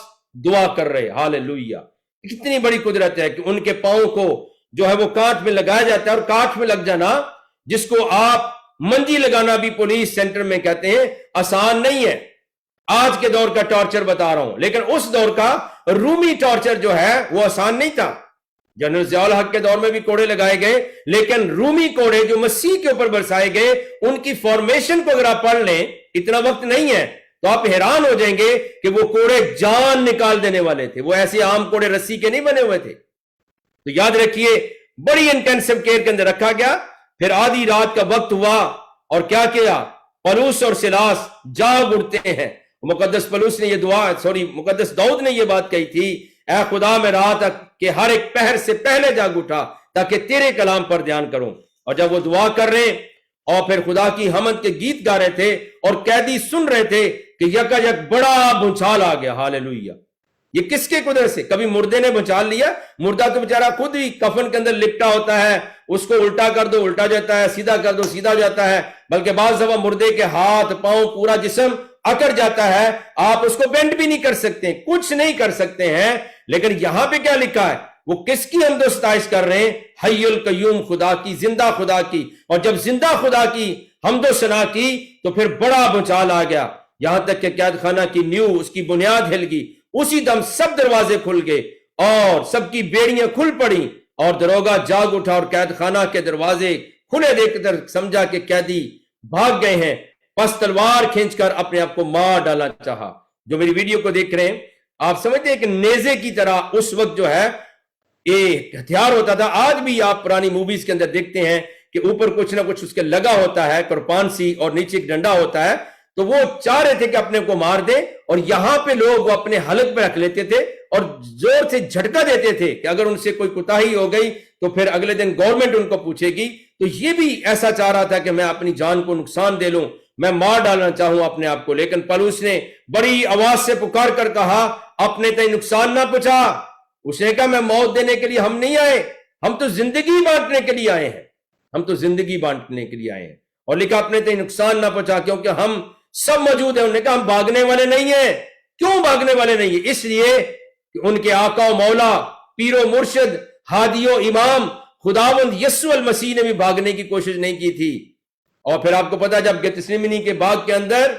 دعا کر رہے، ہاللیلویہ۔ کتنی بڑی قدرت ہے کہ ان کے پاؤں کو جو ہے وہ کانٹ میں لگایا جاتا ہے، اور کانٹ میں لگ جانا، جس کو آپ منجی لگانا بھی پولیس سینٹر میں کہتے ہیں، آسان نہیں ہے۔ آج کے دور کا ٹارچر بتا رہا ہوں، لیکن اس دور کا رومی ٹارچر جو ہے وہ آسان نہیں تھا۔ جنرل ضیاء الحق کے دور میں بھی کوڑے لگائے گئے، لیکن رومی کوڑے جو مسیح کے اوپر برسائے گئے، ان کی فارمیشن کو اگر آپ پڑھ لیں، اتنا وقت نہیں ہے تو آپ حیران ہو جائیں گے کہ وہ کوڑے جان نکال دینے والے تھے، وہ ایسے عام کوڑے رسی کے نہیں بنے ہوئے تھے۔ تو یاد رکھیے، بڑی انٹینسو کیئر کے اندر رکھا گیا۔ پھر آدھی رات کا وقت ہوا، اور کیا کیا، پولس اور سلاس جاگ اٹھتے ہیں۔ مقدس پولس نے یہ مقدس داؤد نے یہ بات کہی تھی، اے خدا میں رات کے ہر ایک پہر سے پہلے جاگ اٹھا تاکہ تیرے کلام پر دھیان کروں۔ اور جب وہ دعا کر رہے اور پھر خدا کی حمد کے گیت گا رہے تھے اور قیدی سن رہے تھے کہ یکا یک بڑا بھونچال آ گیا، ہاللیلویہ۔ یہ کس کے قدرت سے؟ کبھی مردے نے بھونچال لیا؟ مردہ تو بیچارہ خود ہی کفن کے اندر لپٹا ہوتا ہے، اس کو الٹا کر دو الٹا جاتا ہے، سیدھا کر دو سیدھا جاتا ہے، بلکہ بعض دفعہ مردے کے ہاتھ پاؤں پورا جسم اکڑ جاتا ہے، آپ اس کو بینڈ بھی نہیں کر سکتے، کچھ نہیں کر سکتے ہیں۔ لیکن یہاں پہ کیا لکھا ہے، وہ کس کی حمد و ستائش کر رہے ہیں؟ حی القیوم خدا کی، زندہ خدا کی۔ اور جب زندہ خدا کی حمد و ثنا کی تو پھر بڑا بھونچال آ گیا، یہاں تک کہ قید خانہ کی نیو، اس کی بنیاد ہل گئی۔ اسی دم سب دروازے کھل گئے اور سب کی بیڑیاں کھل پڑی، اور دروگا جاگ اٹھا اور قید خانہ کے دروازے کھلے دیکھ کر سمجھا کہ قیدی بھاگ گئے ہیں، پس تلوار کھینچ کر اپنے آپ کو مار ڈالا چاہا۔ جو میری ویڈیو کو دیکھ رہے ہیں، آپ سمجھتے ہیں کہ نیزے کی طرح اس وقت جو ہے ایک ہتھیار ہوتا تھا۔ آج بھی آپ پرانی موویز کے اندر دیکھتے ہیں کہ اوپر کچھ نہ کچھ اس کے لگا ہوتا ہے، کرپان سی، اور نیچے ایک ڈنڈا ہوتا ہے۔ تو وہ چاہ رہے تھے کہ اپنے کو مار دے، اور یہاں پہ لوگ وہ اپنے حلق پہ رکھ لیتے تھے اور زور سے جھٹکا دیتے تھے کہ اگر ان سے کوئی کوتاہی ہو گئی تو پھر اگلے دن گورنمنٹ ان کو پوچھے گی۔ تو یہ بھی ایسا چاہ رہا تھا کہ میں اپنی جان کو نقصان دے لوں، میں مار ڈالنا چاہوں اپنے آپ کو۔ لیکن پولس نے بڑی آواز سے پکار کر کہا، اپنے تئیں نقصان نہ پہنچا۔ اس نے کہا، میں موت دینے کے لیے ہم نہیں آئے، ہم تو زندگی بانٹنے کے لیے آئے ہیں، ہم تو زندگی بانٹنے کے لیے آئے ہیں۔ اور لکھا، اپنے تئیں نقصان نہ پہنچا، کیونکہ ہم سب موجود ہیں۔ انہوں نے کہا، ہم بھاگنے والے نہیں ہیں۔ کیوں بھاگنے والے نہیں ہیں؟ اس لیے کہ ان کے آقا و مولا، پیر و مرشد، ہادی و امام خداوند یسوع المسیح نے بھی بھاگنے کی کوشش نہیں کی تھی۔ اور پھر آپ کو پتا، جب گتسیمنی کے باغ کے اندر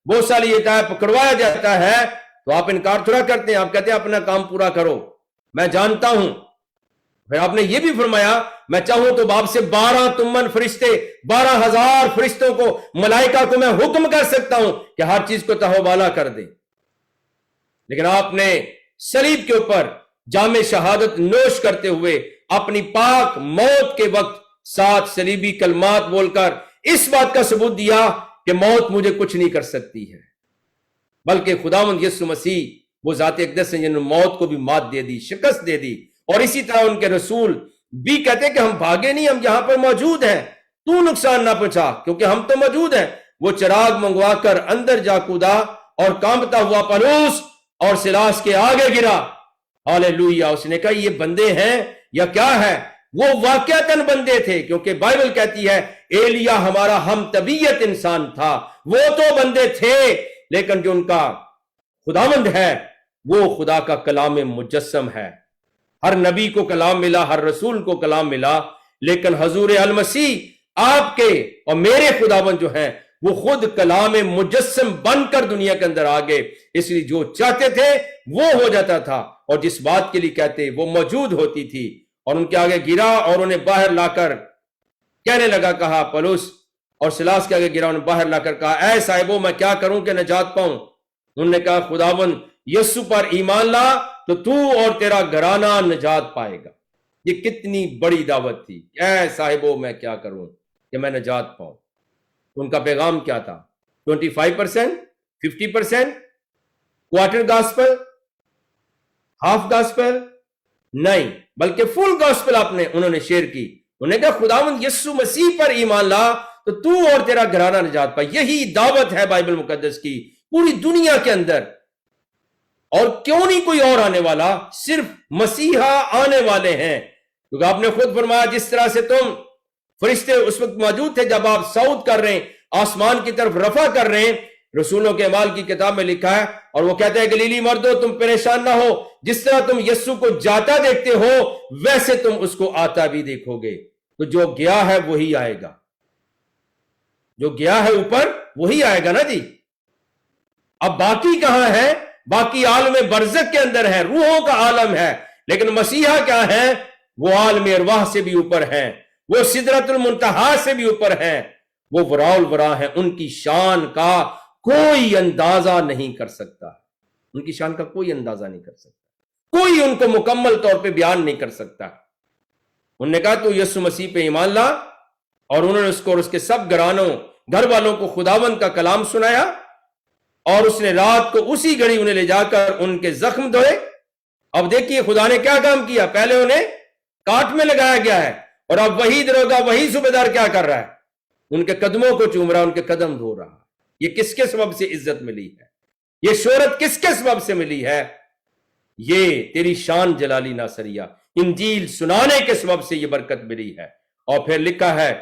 بہت ساری یہ پکڑوایا جاتا ہے تو آپ انکار تھوڑا کرتے ہیں، آپ کہتے ہیں اپنا کام پورا کرو، میں جانتا ہوں۔ پھر آپ نے یہ بھی فرمایا، میں چاہوں تو باپ سے 12 تمن فرشتے، 12,000 فرشتوں کو، ملائکہ کو میں حکم کر سکتا ہوں کہ ہر چیز کو تہوبالا کر دیں۔ لیکن آپ نے صلیب کے اوپر جام شہادت نوش کرتے ہوئے اپنی پاک موت کے وقت 7 صلیبی کلمات بول کر اس بات کا ثبوت دیا کہ موت مجھے کچھ نہیں کر سکتی ہے، بلکہ خداوند یسوع مسیح وہ ذات اقدس ہیں جنہوں نے موت کو بھی مات دے دی، شکست دے دی۔ اور اسی طرح ان کے رسول بھی کہتے ہیں کہ ہم بھاگے نہیں، ہم یہاں پر موجود ہیں، تو نقصان نہ پہنچا، کیونکہ ہم تو موجود ہیں۔ وہ چراغ منگوا کر اندر جا کودا اور کانپتا ہوا پولس اور سلاس کے آگے گرا۔ ہاللیلویہ۔ اس نے کہا، یہ بندے ہیں یا کیا ہے؟ وہ واقعتاً بندے تھے، کیونکہ بائبل کہتی ہے ایلیا ہمارا ہم طبیعت انسان تھا۔ وہ تو بندے تھے، لیکن جو ان کا خداوند ہے وہ خدا کا کلام مجسم ہے۔ ہر نبی کو کلام ملا، ہر رسول کو کلام ملا، لیکن حضور المسیح آپ کے اور میرے خداوند جو ہیں وہ خود کلام مجسم بن کر دنیا کے اندر آگے۔ اس لیے جو چاہتے تھے وہ ہو جاتا تھا، اور جس بات کے لیے کہتے وہ موجود ہوتی تھی۔ اور ان کے آگے گرا اور انہیں باہر لا کر کہنے لگا، کہا پولس اور سلاس کے آگے گرا، انہیں باہر لا کر کہا، اے صاحبو میں کیا کروں کہ نجات پاؤں؟ انہوں نے کہا، خداوند یسوع پر ایمان لا تو تو اور تیرا گھرانہ نجات پائے گا۔ یہ کتنی بڑی دعوت تھی، اے صاحبو میں کیا کروں کہ میں نجات پاؤں۔ ان کا پیغام کیا تھا؟ 25%، 50%، کوارٹر گاسپل، ہاف گاسپل؟ نہیں، بلکہ فل گاسپل انہوں نے شیئر کی۔ انہوں نے کہا خداوند یسوع مسیح پر ایمان لا تو تو اور تیرا گھرانہ نجات پائے۔ یہی دعوت ہے بائبل مقدس کی پوری دنیا کے اندر۔ اور کیوں نہیں کوئی اور آنے والا، صرف مسیحا آنے والے ہیں، کیونکہ آپ نے خود فرمایا جس طرح سے تم فرشتے اس وقت موجود تھے جب آپ صعود کر رہے ہیں، آسمان کی طرف رفع کر رہے ہیں، رسولوں کے اعمال کی کتاب میں لکھا ہے، اور وہ کہتے ہیں گلیلی مردو تم پریشان نہ ہو، جس طرح تم یسوع کو جاتا دیکھتے ہو ویسے تم اس کو آتا بھی دیکھو گے۔ تو جو گیا ہے وہی آئے گا، جو گیا ہے اوپر وہی آئے گا نا جی۔ اب باقی کہاں ہے؟ باقی عالم برزخ کے اندر ہے، روحوں کا عالم ہے، لیکن مسیحا کیا ہے؟ وہ عالم ارواح سے بھی اوپر ہیں، وہ سدرۃ المنتہا سے بھی اوپر ہیں، وہ وراء الورا ہیں۔ ان کی شان کا کوئی اندازہ نہیں کر سکتا، ان کی شان کا کوئی اندازہ نہیں کر سکتا، کوئی ان کو مکمل طور پہ بیان نہیں کر سکتا۔ انہوں نے کہا تو یسوع مسیح پہ ایمان لا، اور انہوں نے اس کو اور اس کے سب گھر والوں کو خداوند کا کلام سنایا، اور اس نے رات کو اسی گھڑی انہیں لے جا کر ان کے زخم دھوئے۔ اب دیکھیے خدا نے کیا کام کیا، پہلے انہیں کاٹ میں لگایا گیا ہے، اور اب وہی دروگا وہی صوبیدار کیا کر رہا ہے؟ ان کے قدموں کو چوم رہا، ان کے قدم دھو رہا۔ یہ کس کے سبب سے عزت ملی ہے؟ یہ شہرت کس کے سبب سے ملی ہے؟ یہ تیری شان جلالی ناصریہ، انجیل سنانے کے سبب سے یہ برکت ملی ہے۔ اور پھر لکھا ہے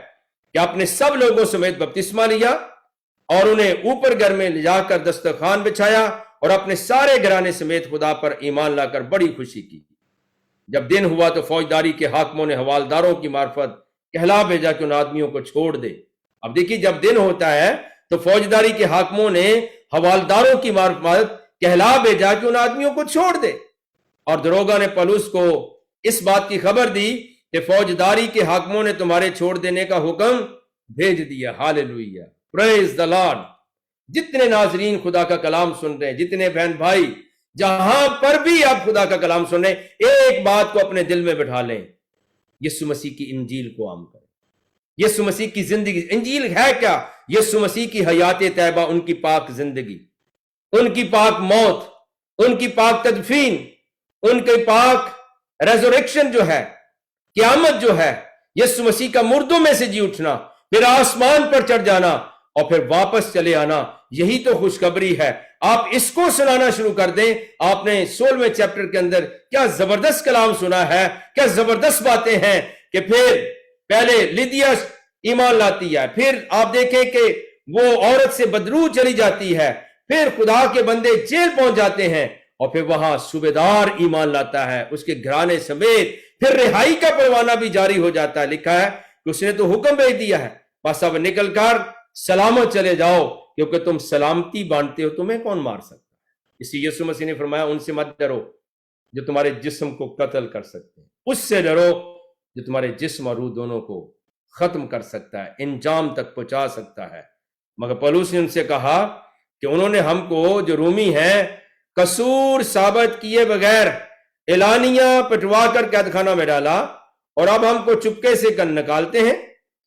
کہ اپنے سب لوگوں سمیت بپتسمہ لیا، اور انہیں اوپر گھر میں لے جا کر دسترخوان بچھایا، اور اپنے سارے گھرانے سمیت خدا پر ایمان لا کر بڑی خوشی کی۔ جب دن ہوا تو فوجداری کے حاکموں نے حوالداروں کی معرفت کہلا بھیجا کہ ان آدمیوں کو چھوڑ دے۔ اب دیکھیے جب دن ہوتا ہے تو فوجداری کے حاکموں نے حوالداروں کی معرفت کہلا بھیجا کہ ان آدمیوں کو چھوڑ دے، اور دروگا نے پولس کو اس بات کی خبر دی کہ فوجداری کے حاکموں نے تمہارے چھوڑ دینے کا حکم بھیج دیا۔ ہاللیلویہ، پریز دی لارڈ۔ جتنے ناظرین خدا کا کلام سن رہے ہیں، جتنے بہن بھائی جہاں پر بھی آپ خدا کا کلام سن رہے ہیں، ایک بات کو اپنے دل میں بٹھا لیں، یسوع مسیح کی انجیل کو عام کریں۔ یسوع مسیح کی زندگی، انجیل ہے کیا؟ یسوع مسیح کی حیات طیبہ، ان کی پاک زندگی، ان کی پاک موت، ان کی پاک تدفین، ان کے پاک ریزوریکشن جو ہے، قیامت جو ہے، یسوع مسیح کا مردوں میں سے جی اٹھنا، پھر آسمان پر چڑھ جانا، اور پھر واپس چلے آنا، یہی تو خوشخبری ہے۔ آپ اس کو سنانا شروع کر دیں۔ آپ نے 16ویں چیپٹر کے اندر کیا زبردست کلام سنا ہے، کیا زبردست باتیں ہیں، کہ پھر پہلے لیدیا ایمان لاتی ہے، پھر آپ دیکھیں کہ وہ عورت سے بدرو چلی جاتی ہے، پھر خدا کے بندے جیل پہنچ جاتے ہیں، اور پھر وہاں صوبیدار ایمان لاتا ہے اس کے گھرانے سمیت، پھر رہائی کا پروانہ بھی جاری ہو جاتا ہے۔ لکھا ہے کہ اس نے تو حکم بھیج دیا ہے، بس اب نکل کر سلامت چلے جاؤ، کیونکہ تم سلامتی بانٹتے ہو، تمہیں کون مار سکتا ہے؟ اسی یسوع مسیح نے فرمایا ان سے مت ڈرو جو تمہارے جسم کو قتل کر سکتے ہیں، اس سے ڈرو جو تمہارے جسم اور روح دونوں کو ختم کر سکتا ہے، انجام تک پہنچا سکتا ہے۔ مگر پولس نے ان سے کہا کہ انہوں نے ہم کو جو رومی ہیں قصور ثابت کیے بغیر اعلانیہ پٹوا کر قید خانہ میں ڈالا، اور اب ہم کو چپکے سے نکالتے ہیں۔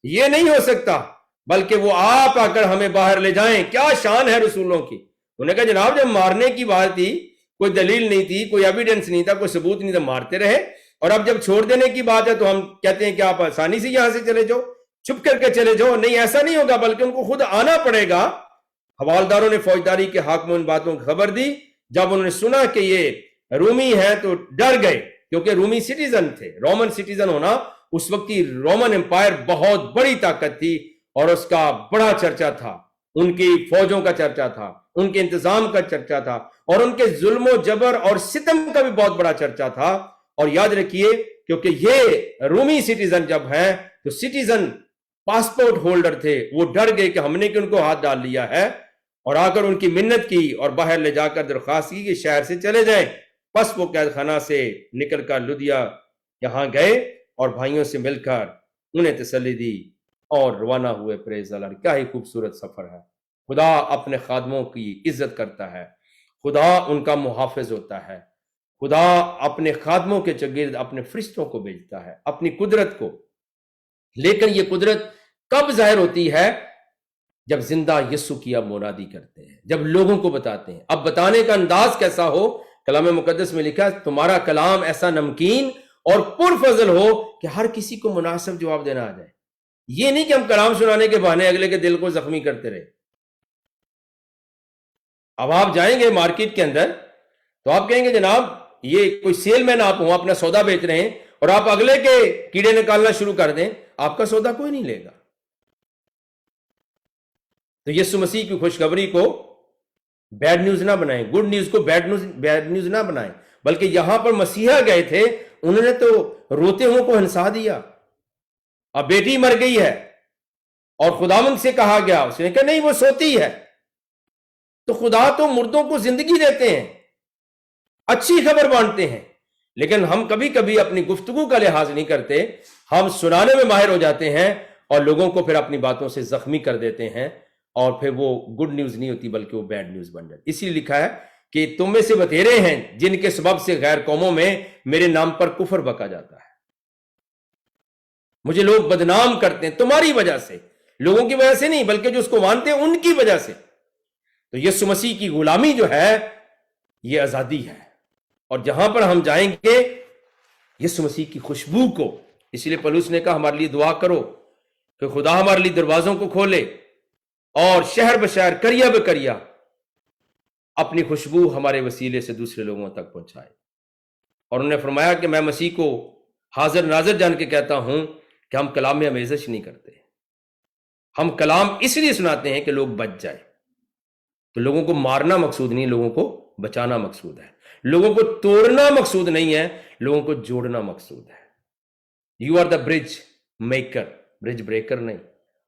یہ نہیں ہو سکتا، بلکہ وہ آپ آ کر ہمیں باہر لے جائیں۔ کیا شان ہے رسولوں کی۔ انہوں نے کہا جناب جب مارنے کی بات تھی، کوئی دلیل نہیں تھی، کوئی ایویڈنس نہیں تھا، کوئی ثبوت نہیں تھا، مارتے رہے، اور اب جب چھوڑ دینے کی بات ہے تو ہم کہتے ہیں کہ آپ آسانی سے یہاں سے چلے جاؤ، چھپ کر کے چلے جاؤ۔ نہیں، ایسا نہیں ہوگا، بلکہ ان کو خود آنا پڑے گا۔ حوالداروں نے فوجداری کے حاکموں ان باتوں کی خبر دی۔ جب انہوں نے سنا کہ یہ رومی ہیں تو ڈر گئے، کیونکہ رومی سٹیزن تھے۔ رومن سٹیزن ہونا اس وقت کی رومن امپائر بہت بڑی طاقت تھی، اور اس کا بڑا چرچا تھا، ان کی فوجوں کا چرچا تھا، ان کے انتظام کا چرچا تھا، اور ان کے ظلم و جبر اور ستم کا بھی بہت بڑا چرچا تھا۔ اور یاد رکھیے کیونکہ یہ رومی سٹیزن جب ہیں تو سٹیزن پاسپورٹ ہولڈر تھے، وہ ڈر گئے کہ ہم نے کہ ان کو ہاتھ ڈال لیا ہے، اور آ کر ان کی منت کی اور باہر لے جا کر درخواست کی کہ شہر سے چلے جائیں۔ پس وہ قید خانہ سے نکل کر لدیا یہاں گئے اور بھائیوں سے مل کر انہیں تسلی دی اور روانہ ہوئے. پریز اللہ, کیا ہی خوبصورت سفر ہے. خدا اپنے خادموں کی عزت کرتا ہے, خدا ان کا محافظ ہوتا ہے, خدا اپنے خادموں کے چگرد اپنے فرشتوں کو بھیجتا ہے, اپنی قدرت کو. لیکن یہ قدرت کب ظاہر ہوتی ہے؟ جب زندہ یسوع کی اب منادی کرتے ہیں, جب لوگوں کو بتاتے ہیں. اب بتانے کا انداز کیسا ہو؟ کلام مقدس میں لکھا ہے تمہارا کلام ایسا نمکین اور پرفضل ہو کہ ہر کسی کو مناسب جواب دینا آ جائے. یہ نہیں کہ ہم کلام سنانے کے بہانے اگلے کے دل کو زخمی کرتے رہے. اب آپ جائیں گے مارکیٹ کے اندر تو آپ کہیں گے جناب یہ کوئی سیل مین آپ ہوں, اپنا سودا بیچ رہے ہیں اور آپ اگلے کے کیڑے نکالنا شروع کر دیں, آپ کا سودا کوئی نہیں لے گا. تو یسوع مسیح کی خوشخبری کو بیڈ نیوز نہ بنائیں, گڈ نیوز کو بیڈ نیوز نہ بنائیں, بلکہ یہاں پر مسیحا گئے تھے, انہوں نے تو روتے ہوں کو ہنسا دیا. اب بیٹی مر گئی ہے اور خداوند سے کہا گیا, اس نے کہا نہیں وہ سوتی ہے. تو خدا تو مردوں کو زندگی دیتے ہیں, اچھی خبر بانٹتے ہیں, لیکن ہم کبھی کبھی اپنی گفتگو کا لحاظ نہیں کرتے. ہم سنانے میں ماہر ہو جاتے ہیں اور لوگوں کو پھر اپنی باتوں سے زخمی کر دیتے ہیں, اور پھر وہ گڈ نیوز نہیں ہوتی بلکہ وہ بیڈ نیوز بن جاتی. اسی لیے لکھا ہے کہ تم میں سے بتیرے ہیں جن کے سبب سے غیر قوموں میں میرے نام پر کفر بکا جاتا ہے. مجھے لوگ بدنام کرتے ہیں تمہاری وجہ سے, لوگوں کی وجہ سے نہیں بلکہ جو اس کو مانتے ہیں ان کی وجہ سے. تو یسوع مسیح کی غلامی جو ہے یہ آزادی ہے, اور جہاں پر ہم جائیں گے یسوع مسیح کی خوشبو کو, اس لیے پولس نے کہا ہمارے لیے دعا کرو کہ خدا ہمارے لیے دروازوں کو کھولے اور شہر بشہر کریا بکریا اپنی خوشبو ہمارے وسیلے سے دوسرے لوگوں تک پہنچائے. اور انہوں نے فرمایا کہ میں مسیح کو حاضر ناظر جان کے کہتا ہوں کہ ہم کلام میں آمیزش نہیں کرتے, ہم کلام اس لیے سناتے ہیں کہ لوگ بچ جائیں. تو لوگوں کو مارنا مقصود نہیں, لوگوں کو بچانا مقصود ہے. لوگوں کو توڑنا مقصود نہیں ہے, لوگوں کو جوڑنا مقصود ہے. You are the bridge maker, bridge breaker نہیں.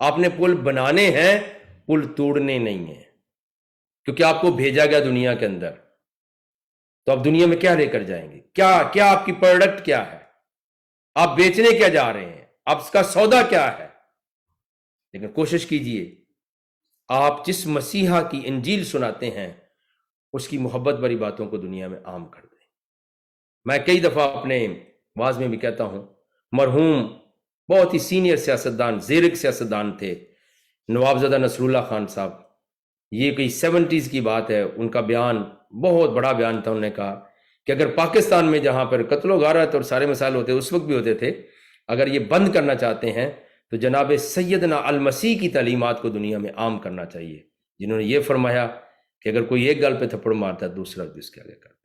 آپ نے پل بنانے ہیں, پل توڑنے نہیں ہیں, کیونکہ آپ کو بھیجا گیا دنیا کے اندر. تو اب دنیا میں کیا لے کر جائیں گے؟ کیا آپ کی پروڈکٹ کیا ہے؟ آپ بیچنے کیا جا رہے ہیں؟ آپ اس کا سودا کیا ہے؟ لیکن کوشش کیجئے آپ جس مسیحا کی انجیل سناتے ہیں اس کی محبت بری باتوں کو دنیا میں عام کر دیں. میں کئی دفعہ اپنے واز میں بھی کہتا ہوں, مرحوم بہت ہی سینئر سیاستدان, زیرک سیاستدان تھے, نواب زدہ نصر اللہ خان صاحب. یہ کوئی 70s کی بات ہے, ان کا بیان بہت بڑا بیان تھا. انہوں نے کہا کہ اگر پاکستان میں جہاں پر قتل و غارت اور سارے مسائل ہوتے اس وقت بھی ہوتے تھے, اگر یہ بند کرنا چاہتے ہیں تو جناب سیدنا المسیح کی تعلیمات کو دنیا میں عام کرنا چاہیے, جنہوں نے یہ فرمایا کہ اگر کوئی ایک گال پہ تھپڑ مارتا ہے دوسرا بھی اس کے آگے کرتا ہے.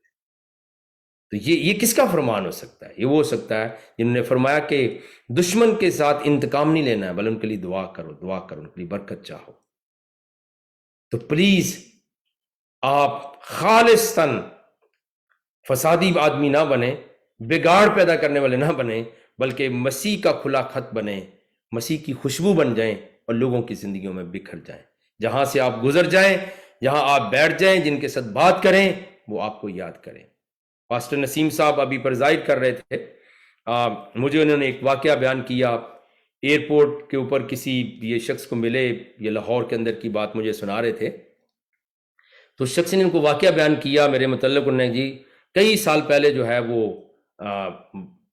تو یہ کس کا فرمان ہو سکتا ہے؟ یہ وہ ہو سکتا ہے جنہوں نے فرمایا کہ دشمن کے ساتھ انتقام نہیں لینا ہے بلکہ ان کے لیے دعا کرو, ان کے لیے برکت چاہو. تو پلیز آپ خالصتاً فسادی آدمی نہ بنیں, بگاڑ پیدا کرنے والے نہ بنیں, بلکہ مسیح کا کھلا خط بنیں, مسیح کی خوشبو بن جائیں اور لوگوں کی زندگیوں میں بکھر جائیں. جہاں سے آپ گزر جائیں, جہاں آپ بیٹھ جائیں, جن کے ساتھ بات کریں وہ آپ کو یاد کریں. پاسٹر نسیم صاحب ابھی پرزائڈ کر رہے تھے, مجھے انہوں نے ایک واقعہ بیان کیا. ایئرپورٹ کے اوپر کسی یہ شخص کو ملے, یہ لاہور کے اندر کی بات مجھے سنا رہے تھے. تو شخص نے ان کو واقعہ بیان کیا میرے متعلق. انہوں نے جی کئی سال پہلے جو ہے وہ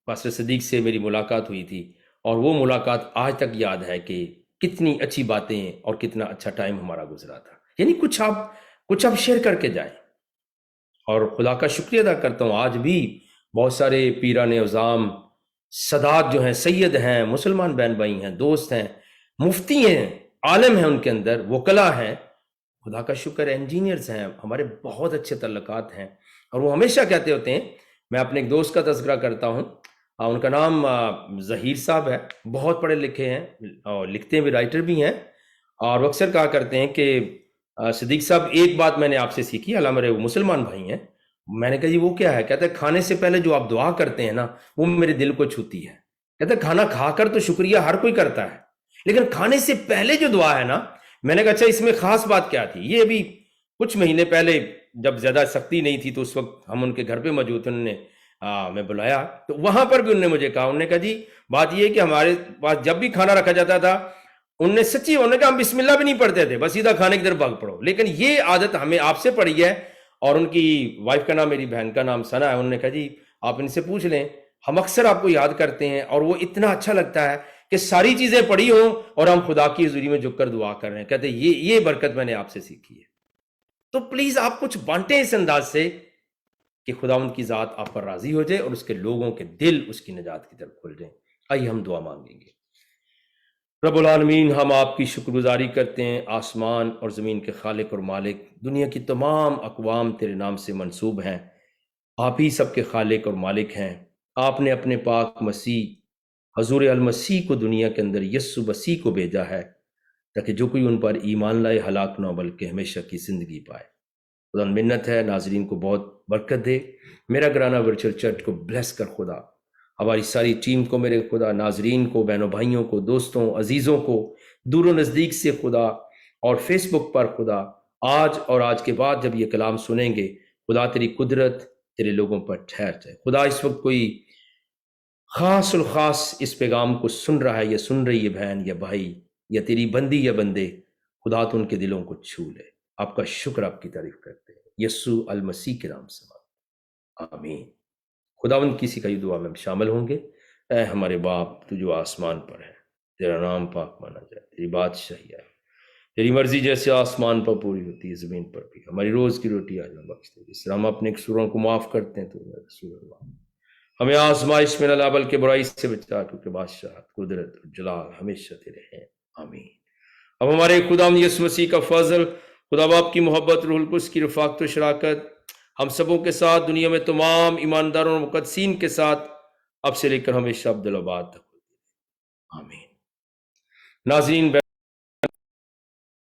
پاسٹر صدیق سے میری ملاقات ہوئی تھی, اور وہ ملاقات آج تک یاد ہے کہ کتنی اچھی باتیں اور کتنا اچھا ٹائم ہمارا گزرا تھا. یعنی کچھ آپ شیئر کر کے جائیں. اور خدا کا شکریہ ادا کرتا ہوں, آج بھی بہت سارے پیران عظام, سادات جو ہیں, سید ہیں, مسلمان بہن بھائی ہیں, دوست ہیں, مفتی ہیں, عالم ہیں, ان کے اندر وکلا ہیں, خدا کا شکر ہے, انجینئرز ہیں, ہمارے بہت اچھے تعلقات ہیں. اور وہ ہمیشہ کہتے ہوتے ہیں, میں اپنے ایک دوست کا تذکرہ کرتا ہوں, ان کا نام ظہیر صاحب ہے, بہت پڑھے لکھے ہیں اور لکھتے بھی, رائٹر بھی ہیں, اور وہ اکثر کہا کرتے ہیں کہ صدیق صاحب ایک بات میں نے آپ سے سیکھی, حالانکہ میرے مسلمان بھائی ہیں. میں نے کہا جی وہ کیا ہے؟ کہتے ہیں کھانے سے پہلے جو آپ دعا کرتے ہیں نا وہ میرے دل کو چھوتی ہے. کہتے ہیں کھانا کھا کر تو شکریہ ہر کوئی کرتا ہے, لیکن کھانے سے پہلے جو دعا ہے نا, میں نے کہا اچھا اس میں خاص بات کیا تھی؟ یہ ابھی کچھ مہینے پہلے جب زیادہ سختی نہیں تھی تو اس وقت ہم ان کے گھر پہ موجود تھے, انہوں نے میں بلایا تو وہاں پر بھی انہوں نے مجھے کہا, انہوں نے کہا جی بات یہ ہے کہ ہمارے پاس جب بھی کھانا رکھا جاتا تھا انہیں سچی ہونے کا ہم بسم اللہ بھی نہیں پڑھتے تھے، بس سیدھا کھانے کی طرف بھاگ پڑو. لیکن یہ عادت ہمیں آپ سے پڑی ہے. اور ان کی وائف کا نام، میری بہن کا نام ثنا ہے. انہوں نے کہا جی آپ ان سے پوچھ لیں، ہم اکثر آپ کو یاد کرتے ہیں اور وہ اتنا اچھا لگتا ہے کہ ساری چیزیں پڑھی ہوں اور ہم خدا کی حضوری میں جھک کر دعا کر رہے ہیں. کہتے ہیں یہ برکت میں نے آپ سے سیکھی ہے. تو پلیز آپ کچھ بانٹیں اس انداز سے کہ خداوند کی ذات آپ پر راضی ہو جائے اور اس کے لوگوں کے دل اس کی نجات کی طرف کھل جائیں. آئیے ہم دعا مانگیں گے. رب العالمین، ہم آپ کی شکر گزاری کرتے ہیں، آسمان اور زمین کے خالق اور مالک. دنیا کی تمام اقوام تیرے نام سے منسوب ہیں، آپ ہی سب کے خالق اور مالک ہیں. آپ نے اپنے پاک مسیح حضور المسیح کو دنیا کے اندر یسوع مسیح کو بھیجا ہے تاکہ جو کوئی ان پر ایمان لائے ہلاک نہ ہو بلکہ ہمیشہ کی زندگی پائے. خدا منت ہے ناظرین کو بہت برکت دے. میرا گرانا ورچوئل چرچ کو بلیس کر خدا، ہماری ساری ٹیم کو، میرے خدا، ناظرین کو، بہنوں بھائیوں کو، دوستوں عزیزوں کو، دور و نزدیک سے خدا، اور فیس بک پر خدا، آج اور آج کے بعد جب یہ کلام سنیں گے خدا تیری قدرت تیرے لوگوں پر ٹھہر جائے. خدا اس وقت کوئی خاص الخاص اس پیغام کو سن رہا ہے یا سن رہی ہے بہن یا بھائی یا تیری بندی یا بندے، خدا تو ان کے دلوں کو چھو لے. آپ کا شکر، آپ کی تعریف کرتے ہیں یسوع المسیح کے نام سے مانگتے ہیں، آمین. خداوند کسی کا یہ دعا میں شامل ہوں گے. اے ہمارے باپ تو جو آسمان پر ہے، تیرا نام پاک مانا جائے، تیری بادشاہی آئے، تیری مرضی جیسے آسمان پر پوری ہوتی ہے زمین پر بھی. ہماری روز کی روٹی آج ہمیں بخش دے، جس طرح ہم اپنے قصوروں کو معاف کرتے ہیں تو ہمارے قصور معاف. ہمیں آزمائش میں نہ لا بلکہ برائی سے بچا، کیونکہ بادشاہت، قدرت اور جلال ہمیشہ تیرے ہیں، آمین. اب ہمارے خداوند یسوع مسیح کا فضل، خدا باپ کی محبت، روح القدس کی رفاقت و شراکت ہم سبوں کے ساتھ، دنیا میں تمام ایمانداروں اور مقدسین کے ساتھ اب سے لے کر ہمیشہ ابدالآباد تک، آمین. ناظرین